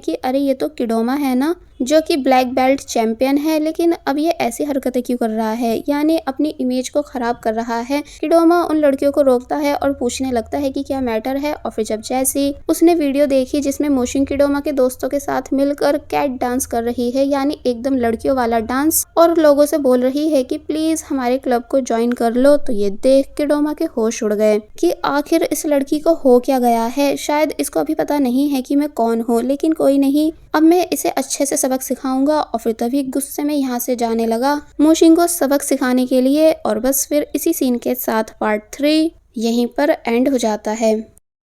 कि अरे ये तो किडोमा है ना, जो कि ब्लैक बेल्ट चैंपियन है, लेकिन अब ये ऐसी हरकतें क्यों कर रहा है, यानी अपनी इमेज को खराब कर रहा है। किडोमा उन लड़कियों को रोकता है और पूछने लगता है कि क्या मैटर है। और फिर जब जैसी उसने वीडियो देखी जिसमें मोशिन किडोमा के दोस्तों के साथ मिलकर कैट डांस कर रही है, यानी एकदम लड़कियों वाला डांस, और लोगों से बोल रही है कि प्लीज हमारे क्लब को ज्वाइन कर लो, तो ये देख किडोमा के होश उड़ गए कि आखिर इस लड़की को हो क्या गया है। शायद इसको अभी पता नहीं है कि मैं कौन हूँ, लेकिन कोई नहीं, अब मैं इसे अच्छे से सबक सिखाऊंगा। और फिर तभी गुस्से में यहाँ से जाने लगा मोशिन को सबक सिखाने के लिए। और बस फिर इसी सीन के साथ पार्ट 3 यहीं पर एंड हो जाता है।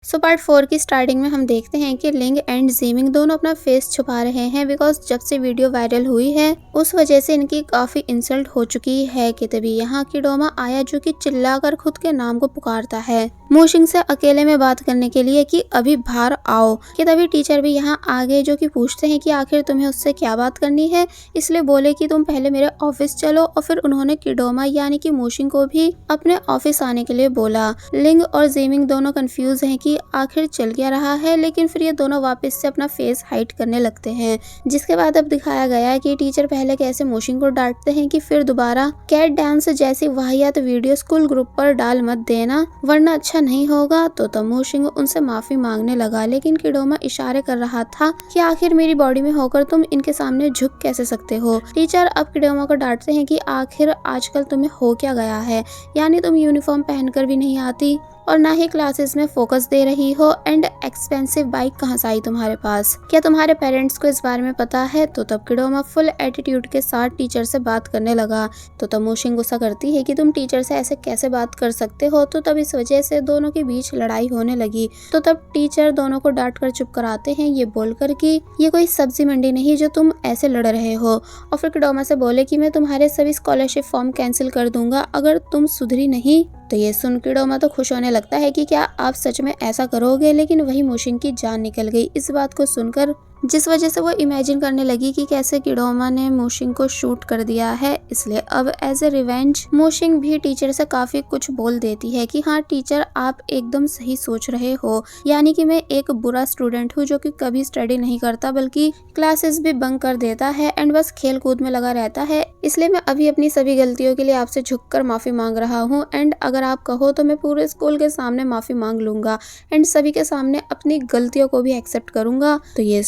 सो पार्ट 4 की स्टार्टिंग में हम देखते हैं कि लिंग एंड जीमिंग दोनों अपना फेस छुपा रहे हैं, बिकॉज जब से वीडियो वायरल हुई है उस वजह से इनकी काफी इंसल्ट हो चुकी है। कि तभी यहाँ किडोमा आया, जो कि चिल्लाकर खुद के नाम को पुकारता है मोशिन से अकेले में बात करने के लिए कि अभी बाहर आओ। कि तभी टीचर भी यहाँ आ गए, जो कि पूछते हैं कि आखिर तुम्हें उससे क्या बात करनी है, इसलिए बोले कि तुम पहले मेरे ऑफिस चलो। और फिर उन्होंने किडोमा यानी कि मोशिन को भी अपने ऑफिस आने के लिए बोला। लिंग और जीमिंग दोनों कंफ्यूज हैं कि आखिर चल क्या रहा है, लेकिन फिर ये दोनों वापस से अपना फेस हाइड करने लगते हैं। जिसके बाद अब दिखाया गया है कि टीचर पहले कैसे मोशिन को डांटते हैं कि फिर दोबारा कैट डांस जैसी वाहियात वीडियो स्कूल ग्रुप पर डाल मत देना, वरना अच्छा नहीं होगा। तो तब मोशिन उनसे माफी मांगने लगा, लेकिन किडोमा इशारे कर रहा था कि आखिर मेरी बॉडी में होकर तुम इनके सामने झुक कैसे सकते हो। टीचर अब किडोमा को डांटते हैं कि आखिर आजकल तुम्हें हो क्या गया है, यानी तुम यूनिफॉर्म पहनकर भी नहीं आती। और ना ही क्लासेस में फोकस दे रही हो, एंड एक्सपेंसिव बाइक कहाँ से आई तुम्हारे पास? क्या तुम्हारे पेरेंट्स को इस बारे में पता है? तो तब किडोमा फुल एटीट्यूड के साथ टीचर से बात करने लगा। तो तब मोशिंग गुस्सा करती है कि तुम टीचर से ऐसे कैसे बात कर सकते हो। तो तब इस वजह से दोनों के बीच लड़ाई होने लगी। तो तब टीचर दोनों को डांट कर चुप कराते हैं, ये बोलकर कि ये कोई सब्जी मंडी नहीं जो तुम ऐसे लड़ रहे हो। और फिर किडोमा से बोले कि मैं तुम्हारे सभी स्कॉलरशिप फॉर्म कैंसिल कर दूंगा अगर तुम सुधरी नहीं। तो ये सुन किडोमा तो खुश होने लगता है कि क्या आप सच में ऐसा करोगे, लेकिन वही मोशिंग की जान निकल गई इस बात को सुनकर, जिस वजह से वो इमेजिन करने लगी कि कैसे किडोमा ने मोशिंग को शूट कर दिया है। इसलिए अब एज ए रिवेंज मोशिंग भी टीचर से काफी कुछ बोल देती है कि हाँ टीचर, आप एकदम सही सोच रहे हो, यानी कि मैं एक बुरा स्टूडेंट हूँ जो कि कभी स्टडी नहीं करता बल्कि क्लासेस भी बंक कर देता है एंड बस खेल कूद में लगा रहता है। इसलिए मैं अभी अपनी सभी गलतियों के लिए आपसे झुककर माफी मांग रहा हूँ, एंड अगर आप कहो तो मैं पूरे स्कूल के सामने माफी मांग लूंगा एंड सभी के सामने अपनी गलतियों को भी एक्सेप्ट करूंगा। तो ये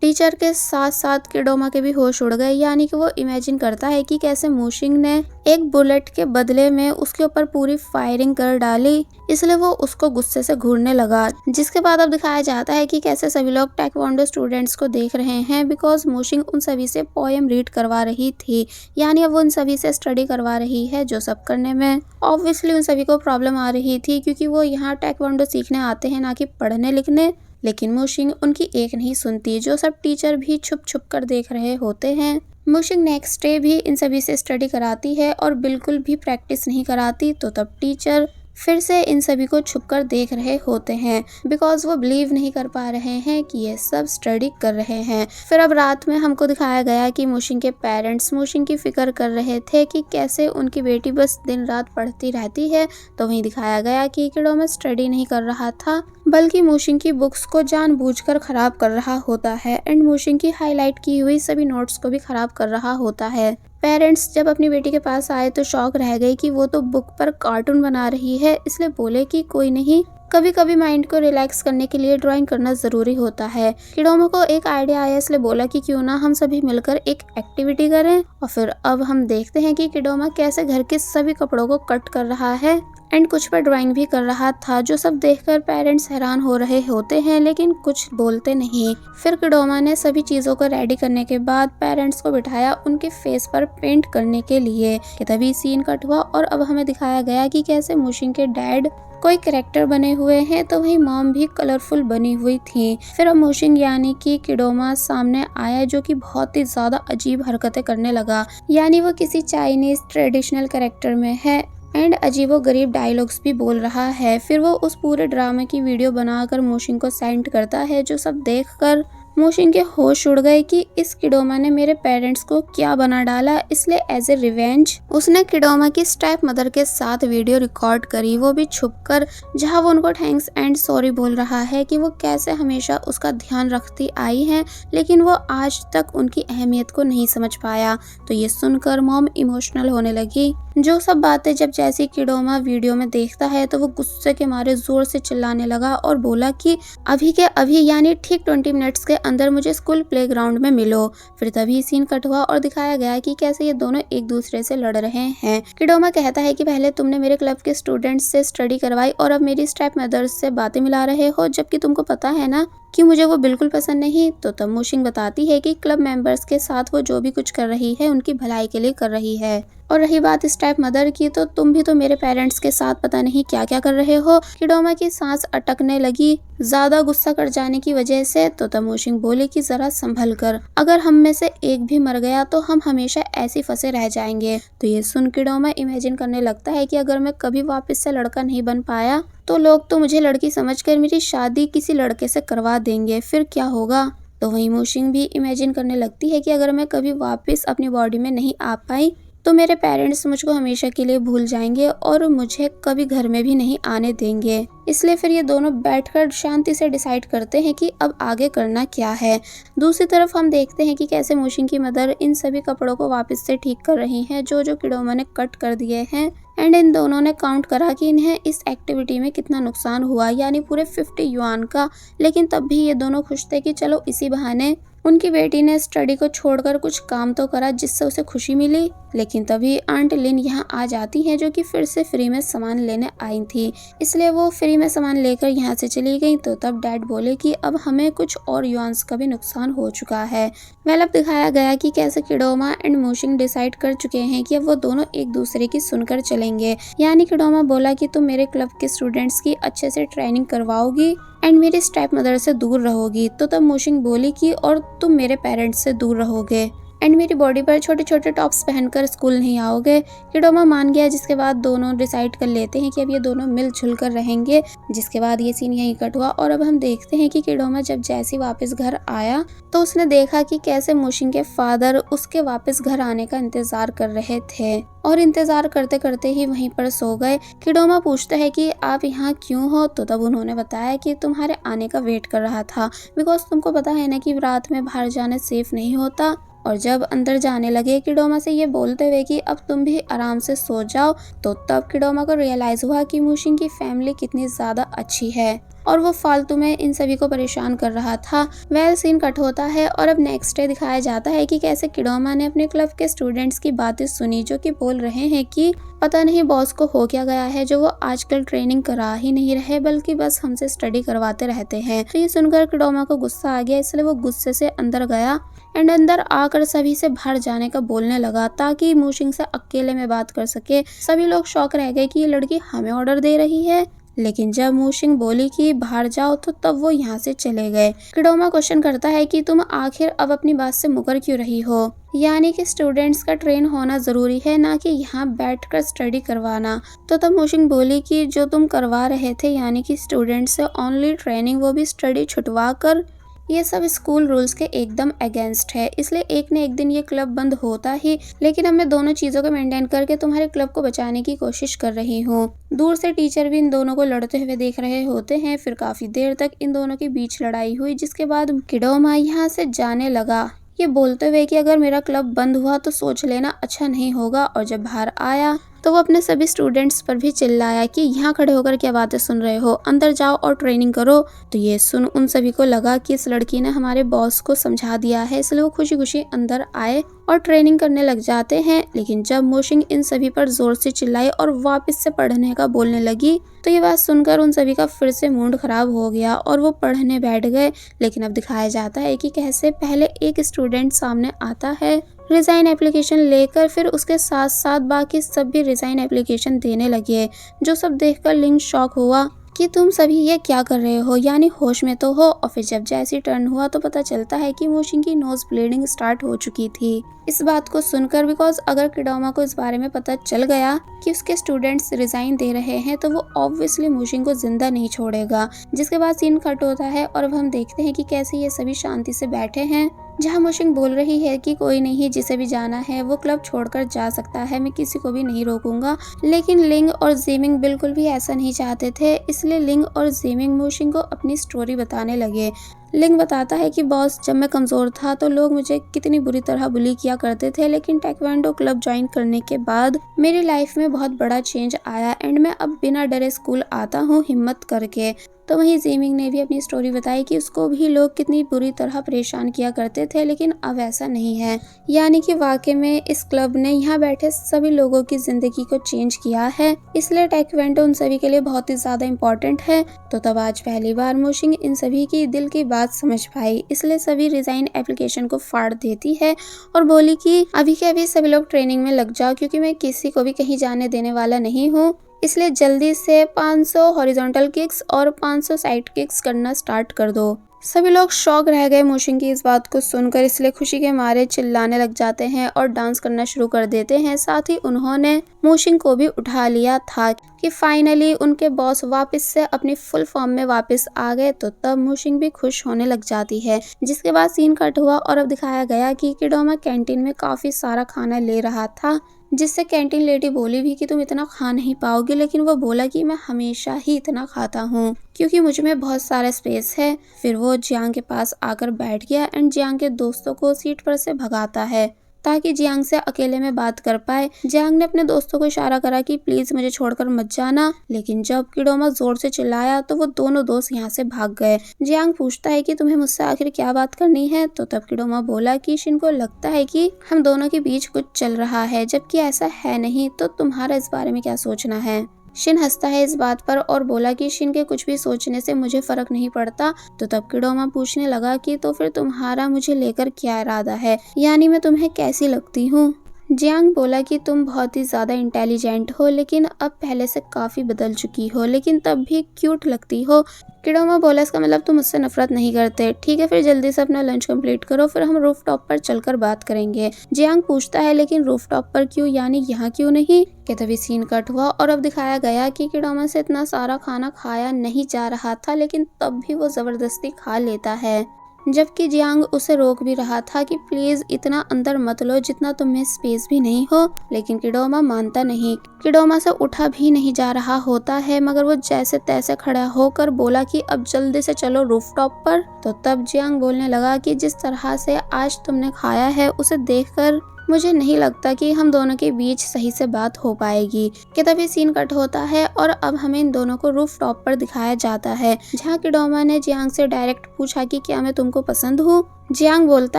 टीचर के साथ साथ किडोमा के भी होश उड़ गए, यानी कि वो इमेजिन करता है कि कैसे मोशिंग ने एक बुलेट के बदले में उसके ऊपर पूरी फायरिंग कर डाली, इसलिए वो उसको गुस्से से घूरने लगा। जिसके बाद अब दिखाया जाता है कि कैसे सभी लोग टेक्वांडो स्टूडेंट्स को देख रहे हैं बिकॉज मोशिंग उन सभी से पोएम रीड करवा रही थी, यानी अब वो उन सभी से स्टडी करवा रही है, जो सब करने में ऑब्वियसली उन सभी को प्रॉब्लम आ रही थी क्योंकि वो यहाँ टेक्वांडो सीखने आते हैं ना कि पढ़ने लिखने। लेकिन मोशिंग उनकी एक नहीं सुनती, जो सब टीचर भी छुप छुप कर देख रहे होते हैं। मोशिंग नेक्स्ट डे भी इन सभी से स्टडी कराती है और बिल्कुल भी प्रैक्टिस नहीं कराती। तो तब टीचर फिर से इन सभी को छुपकर देख रहे होते हैं बिकॉज वो बिलीव नहीं कर पा रहे हैं कि ये सब स्टडी कर रहे हैं। फिर अब रात में हमको दिखाया गया कि मोशिंग के पेरेंट्स मोशिंग की फिक्र कर रहे थे कि कैसे उनकी बेटी बस दिन रात पढ़ती रहती है। तो वहीं दिखाया गया कि किडोमा स्टडी नहीं कर रहा था बल्कि मोशिंग की बुक्स को जानबूझकर खराब कर रहा होता है एंड मोशिंग की हाईलाइट की हुई सभी नोट्स को भी खराब कर रहा होता है। पेरेंट्स जब अपनी बेटी के पास आए तो शॉक रह गई कि वो तो बुक पर कार्टून बना रही है, इसलिए बोले कि कोई नहीं, कभी कभी माइंड को रिलैक्स करने के लिए ड्राइंग करना जरूरी होता है। किडोमा को एक आइडिया आया, इसलिए बोला कि क्यों ना हम सभी मिलकर एक एक्टिविटी करें। और फिर अब हम देखते हैं कि किडोमा कैसे घर के सभी कपड़ों को कट कर रहा है एंड कुछ पर ड्राइंग भी कर रहा था, जो सब देखकर पेरेंट्स हैरान हो रहे होते हैं लेकिन कुछ बोलते नहीं। फिर किडोमा ने सभी चीजों को रेडी करने के बाद पेरेंट्स को बिठाया उनके फेस पर पेंट करने के लिए कि तभी सीन कट हुआ और अब हमें दिखाया गया कि कैसे मोशिंग के डैड कोई कैरेक्टर बने हुए हैं तो वही मॉम भी कलरफुल बनी हुई थी। फिर अब मोशिंग यानी कि किडोमा सामने आया जो कि बहुत ही ज्यादा अजीब हरकतें करने लगा, यानी वो किसी चाइनीज ट्रेडिशनल कैरेक्टर में है एंड अजीबो गरीब डायलॉग्स भी बोल रहा है। फिर वो उस पूरे ड्रामे की वीडियो बनाकर मोशिंग को सेंड करता है, जो सब देखकर मोशिंग के होश उड़ गए कि इस किडोमा ने मेरे पेरेंट्स को क्या बना डाला। इसलिए एज ए रिवेंज उसने किडोमा की स्टेप मदर के साथ वीडियो रिकॉर्ड करी, वो भी छुपकर, जहां वो उनको थैंक्स एंड सॉरी बोल रहा है कि वो कैसे हमेशा उसका ध्यान रखती आई है लेकिन वो आज तक उनकी अहमियत को नहीं समझ पाया। तो ये सुनकर मॉम इमोशनल होने लगी। जो सब बातें जब जैसी किडोमा वीडियो में देखता है तो वो गुस्से के मारे जोर से चिल्लाने लगा और बोला कि अभी के अभी यानी ठीक 20 मिनट्स के अंदर मुझे स्कूल प्लेग्राउंड में मिलो। फिर तभी सीन कट हुआ और दिखाया गया कि कैसे ये दोनों एक दूसरे से लड़ रहे हैं। किडोमा कहता है कि पहले तुमने मेरे क्लब के स्टूडेंट्स से स्टडी करवाई और अब मेरी स्टेप मदर्स से बातें मिला रहे हो, जबकि तुमको पता है ना कि मुझे वो बिल्कुल पसंद नहीं। तो तब मोशिंग बताती है कि क्लब मेंबर्स के साथ वो जो भी कुछ कर रही है उनकी भलाई के लिए कर रही है। और रही बात स्टेप मदर की, तो तुम भी तो मेरे पेरेंट्स के साथ पता नहीं क्या क्या कर रहे हो। किडोमा की सांस अटकने लगी ज्यादा गुस्सा कर जाने की वजह से। तो तब मोशिंग बोले कि जरा संभल कर, अगर हम में से एक भी मर गया तो हम हमेशा ऐसे फंसे रह जाएंगे। तो ये सुन किडोमा इमेजिन करने लगता है कि अगर मैं कभी वापस से लड़का नहीं बन पाया तो लोग तो मुझे लड़की समझकर मेरी शादी किसी लड़के से करवा देंगे, फिर क्या होगा। तो वही मोशिंग भी इमेजिन करने लगती है कि अगर मैं कभी वापस अपनी बॉडी में नहीं आ पाई तो मेरे पेरेंट्स मुझको हमेशा के लिए भूल जाएंगे और मुझे कभी घर में भी नहीं आने देंगे। इसलिए फिर ये दोनों बैठकर शांति से डिसाइड करते हैं कि अब आगे करना क्या है। दूसरी तरफ हम देखते हैं कि कैसे मोशिंग की मदर इन सभी कपड़ों को वापस से ठीक कर रही हैं जो किडोमा ने कट कर दिए हैं एंड इन दोनों ने काउंट करा कि इन्हें इस एक्टिविटी में कितना नुकसान हुआ, यानी पूरे 50 युआन का। लेकिन तब भी ये दोनों खुश थे कि चलो इसी बहाने उनकी बेटी ने स्टडी को छोड़कर कुछ काम तो करा जिससे उसे खुशी मिली। लेकिन तभी आंट लिन यहाँ आ जाती हैं, जो कि फिर से फ्री में सामान लेने आई थी, इसलिए वो फ्री में सामान लेकर यहाँ से चली गई। तो तब डैड बोले कि अब हमें कुछ और युआन्स का भी नुकसान हो चुका है। वेल, अब दिखाया गया कि कैसे किडोमा एंड मूशिंग डिसाइड कर चुके हैं कि अब वो दोनों एक दूसरे की सुनकर चलेंगे। यानी किडोमा बोला कि तुम मेरे क्लब के स्टूडेंट्स की अच्छे से ट्रेनिंग करवाओगी एंड मेरी स्टेप मदर से दूर रहोगी। तो तब मूशिंग बोली कि और तुम मेरे पेरेंट्स से दूर रहोगे एंड मेरी बॉडी पर छोटे छोटे टॉप्स पहनकर स्कूल नहीं आओगे। किडोमा मान गया, जिसके बाद दोनों डिसाइड कर लेते हैं कि अब ये दोनों मिलजुल कर रहेंगे। जिसके बाद ये सीन यहीं कट हुआ और अब हम देखते हैं कि किडोमा जब जैसे वापस घर आया तो उसने देखा कि कैसे मूशिंग के फादर उसके वापस घर आने का इंतजार कर रहे थे और इंतजार करते करते ही वहीं पर सो गए। किडोमा पूछता है कि आप यहाँ क्यों हो? तो तब उन्होंने बताया कि तुम्हारे आने का वेट कर रहा था, बिकॉज तुमको पता है ना कि रात में बाहर जाना सेफ नहीं होता। और जब अंदर जाने लगे किडोमा से ये बोलते हुए कि अब तुम भी आराम से सो जाओ, तो तब किडोमा को रियलाइज हुआ कि मूशिंग की फैमिली कितनी ज्यादा अच्छी है और वो फालतू में इन सभी को परेशान कर रहा था। वेल, सीन कट होता है और अब नेक्स्ट डे दिखाया जाता है कि कैसे किडोमा ने अपने क्लब के स्टूडेंट्स की बातें सुनी, जो कि बोल रहे हैं कि पता नहीं बॉस को हो क्या गया है, जो वो आजकल ट्रेनिंग करा ही नहीं रहे बल्कि बस हमसे स्टडी करवाते रहते हैं। तो ये सुनकर किडोमा को गुस्सा आ गया, इसलिए वो गुस्से से अंदर गया एंड अंदर आकर सभी से बाहर जाने का बोलने लगा ताकि मूशिंग से अकेले में बात कर सके। सभी लोग शॉक रह गए कि ये लड़की हमें ऑर्डर दे रही है। लेकिन जब मूशिंग बोली कि बाहर जाओ तो तब वो यहाँ से चले गए। किडोमा क्वेश्चन करता है कि तुम आखिर अब अपनी बात से मुकर क्यों रही हो, यानी कि स्टूडेंट्स का ट्रेन होना जरूरी है, ना कि यहाँ बैठकर स्टडी करवाना। तो तब मूशिंग बोली कि जो तुम करवा रहे थे यानी कि स्टूडेंट्स से ओनली ट्रेनिंग, वो भी स्टडी छुटवा कर, ये सब स्कूल रूल्स के एकदम अगेंस्ट है, इसलिए एक न एक दिन ये क्लब बंद होता ही। लेकिन अब मैं दोनों चीजों को मेंटेन करके तुम्हारे क्लब को बचाने की कोशिश कर रही हूँ। दूर से टीचर भी इन दोनों को लड़ते हुए देख रहे होते हैं। फिर काफी देर तक इन दोनों के बीच लड़ाई हुई, जिसके बाद किडोमा यहाँ से जाने लगा, ये बोलते हुए कि अगर मेरा क्लब बंद हुआ तो सोच लेना अच्छा नहीं होगा। और जब बाहर आया तो वो अपने सभी स्टूडेंट्स पर भी चिल्लाया कि यहाँ खड़े होकर क्या बातें सुन रहे हो, अंदर जाओ और ट्रेनिंग करो। तो ये सुन उन सभी को लगा कि इस लड़की ने हमारे बॉस को समझा दिया है, इसलिए वो खुशी खुशी अंदर आए और ट्रेनिंग करने लग जाते हैं। लेकिन जब मूशिंग इन सभी पर जोर से चिल्लाई और वापस से पढ़ने का बोलने लगी तो ये बात सुनकर उन सभी का फिर से मूड खराब हो गया और वो पढ़ने बैठ गए। लेकिन अब दिखाया जाता है कि कैसे पहले एक स्टूडेंट सामने आता है रिजाइन एप्लीकेशन लेकर, फिर उसके साथ साथ बाकी सब भी रिजाइन एप्लीकेशन देने लगे, जो सब देखकर लिंग शॉक हुआ कि तुम सभी ये क्या कर रहे हो, यानी होश में तो हो। और फिर जब जैसी टर्न हुआ तो पता चलता है कि मूशिंग की नोज ब्लीडिंग स्टार्ट हो चुकी थी। इस बात को सुनकर, बिकॉज अगर किडोमा को इस बारे में पता चल गया कि उसके स्टूडेंट्स रिजाइन दे रहे हैं तो वो ऑब्वियसली मूशिंग को जिंदा नहीं छोड़ेगा। जिसके बाद सीन कट होता है और अब हम देखते हैं कि कैसे ये सभी शांति से बैठे हैं, जहाँ मूशिंग बोल रही है कि कोई नहीं, जिसे भी जाना है वो क्लब छोड़कर जा सकता है, मैं किसी को भी नहीं रोकूंगा। लेकिन लिंग और जेमिंग बिल्कुल भी ऐसा नहीं चाहते थे, इसलिए लिंग और जेमिंग मूशिंग को अपनी स्टोरी बताने लगे। लिंग बताता है कि बॉस, जब मैं कमजोर था तो लोग मुझे कितनी बुरी तरह बुली किया करते थे, लेकिन टेक्वांडो क्लब ज्वाइन करने के बाद मेरी लाइफ में बहुत बड़ा चेंज आया एंड मैं अब बिना डरे स्कूल आता हूँ हिम्मत करके। तो वहीं जेमिंग ने भी अपनी स्टोरी बताई कि उसको भी लोग कितनी बुरी तरह परेशान किया करते थे, लेकिन अब ऐसा नहीं है, यानी कि वाकई में इस क्लब ने यहाँ बैठे सभी लोगों की जिंदगी को चेंज किया है, इसलिए टेक्वांडो उन सभी के लिए बहुत ही ज्यादा इम्पोर्टेंट है। तो तब आज पहली बार मूशिंग इन सभी की दिल की बात समझ पाई, इसलिए सभी रिजाइन एप्लीकेशन को फाड़ देती है और बोली कि अभी के अभी सभी लोग ट्रेनिंग में लग जाओ, क्योंकि मैं किसी को भी कहीं जाने देने वाला नहीं हूँ, इसलिए जल्दी से 500 हॉरिजॉन्टल किक्स और 500 साइड किक्स करना स्टार्ट कर दो। सभी लोग शॉक रह गए मूशिंग की इस बात को सुनकर, इसलिए खुशी के मारे चिल्लाने लग जाते हैं और डांस करना शुरू कर देते हैं। साथ ही उन्होंने मूशिंग को भी उठा लिया था कि फाइनली उनके बॉस वापस से अपनी फुल फॉर्म में वापस आ गए। तो तब मूशिंग भी खुश होने लग जाती है। जिसके बाद सीन कट हुआ और अब दिखाया गया कि किडोमा कैंटीन में काफी सारा खाना ले रहा था, जिससे कैंटीन लेडी बोली भी कि तुम इतना खा नहीं पाओगे, लेकिन वो बोला कि मैं हमेशा ही इतना खाता हूँ क्योंकि मुझ में बहुत सारा स्पेस है। फिर वो जियांग के पास आकर बैठ गया एंड जियांग के दोस्तों को सीट पर से भगाता है। ताकि जियांग से अकेले में बात कर पाए। जियांग ने अपने दोस्तों को इशारा करा कि प्लीज मुझे छोड़कर मत जाना, लेकिन जब किडोमा जोर से चिल्लाया तो वो दोनों दोस्त यहाँ से भाग गए। जियांग पूछता है कि तुम्हें मुझसे आखिर क्या बात करनी है, तो तब किडोमा बोला कि शिन को लगता है कि हम दोनों के बीच कुछ चल रहा है, जबकि ऐसा है नहीं, तो तुम्हारा इस बारे में क्या सोचना है। शिन हंसता है इस बात पर और बोला कि शिन के कुछ भी सोचने से मुझे फर्क नहीं पड़ता। तो तब किडोमा पूछने लगा कि तो फिर तुम्हारा मुझे लेकर क्या इरादा है, यानी मैं तुम्हें कैसी लगती हूँ। जियांग बोला कि तुम बहुत ही ज्यादा इंटेलिजेंट हो, लेकिन अब पहले से काफी बदल चुकी हो, लेकिन तब भी क्यूट लगती हो। किडोमा बोला इसका मतलब तुम मुझसे नफरत नहीं करते। ठीक है, फिर जल्दी से अपना लंच कंप्लीट करो, फिर हम रूफ टॉप पर चलकर बात करेंगे। जियांग पूछता है लेकिन रूफ टॉप पर क्यों, यानी यहाँ क्यों नहीं। कि तभी सीन कट हुआ और अब दिखाया गया कि किडोमा से इतना सारा खाना खाया नहीं जा रहा था, लेकिन तब भी वो जबरदस्ती खा लेता है, जबकि जियांग उसे रोक भी रहा था कि प्लीज इतना अंदर मत लो जितना तुम्हें स्पेस भी नहीं हो, लेकिन किडोमा मानता नहीं। किडोमा से उठा भी नहीं जा रहा होता है, मगर वो जैसे तैसे खड़ा होकर बोला कि अब जल्दी से चलो रूफटॉप पर। तो तब जियांग बोलने लगा कि जिस तरह से आज तुमने खाया है उसे देखकर मुझे नहीं लगता कि हम दोनों के बीच सही से बात हो पाएगी। कि तभी सीन कट होता है और अब हमें इन दोनों को रूफ टॉप पर दिखाया जाता है, जहाँ किडोमा ने जियांग से डायरेक्ट पूछा कि क्या मैं तुमको पसंद हूँ। जियांग बोलता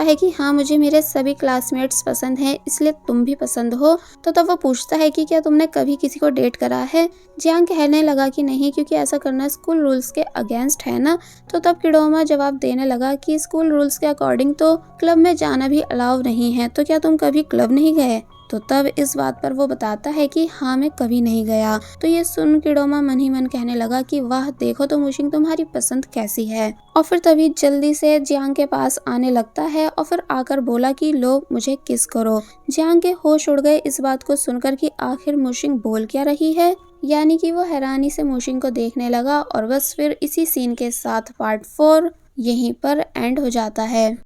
है कि हाँ, मुझे मेरे सभी क्लासमेट्स पसंद हैं, इसलिए तुम भी पसंद हो। तो तब वो पूछता है कि क्या तुमने कभी किसी को डेट करा है। जियांग कहने लगा कि नहीं, क्योंकि ऐसा करना स्कूल रूल्स के अगेंस्ट है ना। तो तब किडोमा जवाब देने लगा कि स्कूल रूल्स के अकॉर्डिंग तो क्लब में जाना भी अलाउ नहीं है, तो क्या तुम कभी क्लब नहीं गए। तो तब इस बात पर वो बताता है कि हाँ, मैं कभी नहीं गया। तो ये सुन किडोमा मन ही मन कहने लगा कि वाह, देखो तो मुशिंग तुम्हारी पसंद कैसी है। और फिर तभी जल्दी से जियांग के पास आने लगता है और फिर आकर बोला कि लो मुझे किस करो। जियांग के होश उड़ गए इस बात को सुनकर कि आखिर मुशिंग बोल क्या रही है, यानी कि वो हैरानी से मुशिंग को देखने लगा। और बस फिर इसी सीन के साथ पार्ट 4 यहीं पर एंड हो जाता है।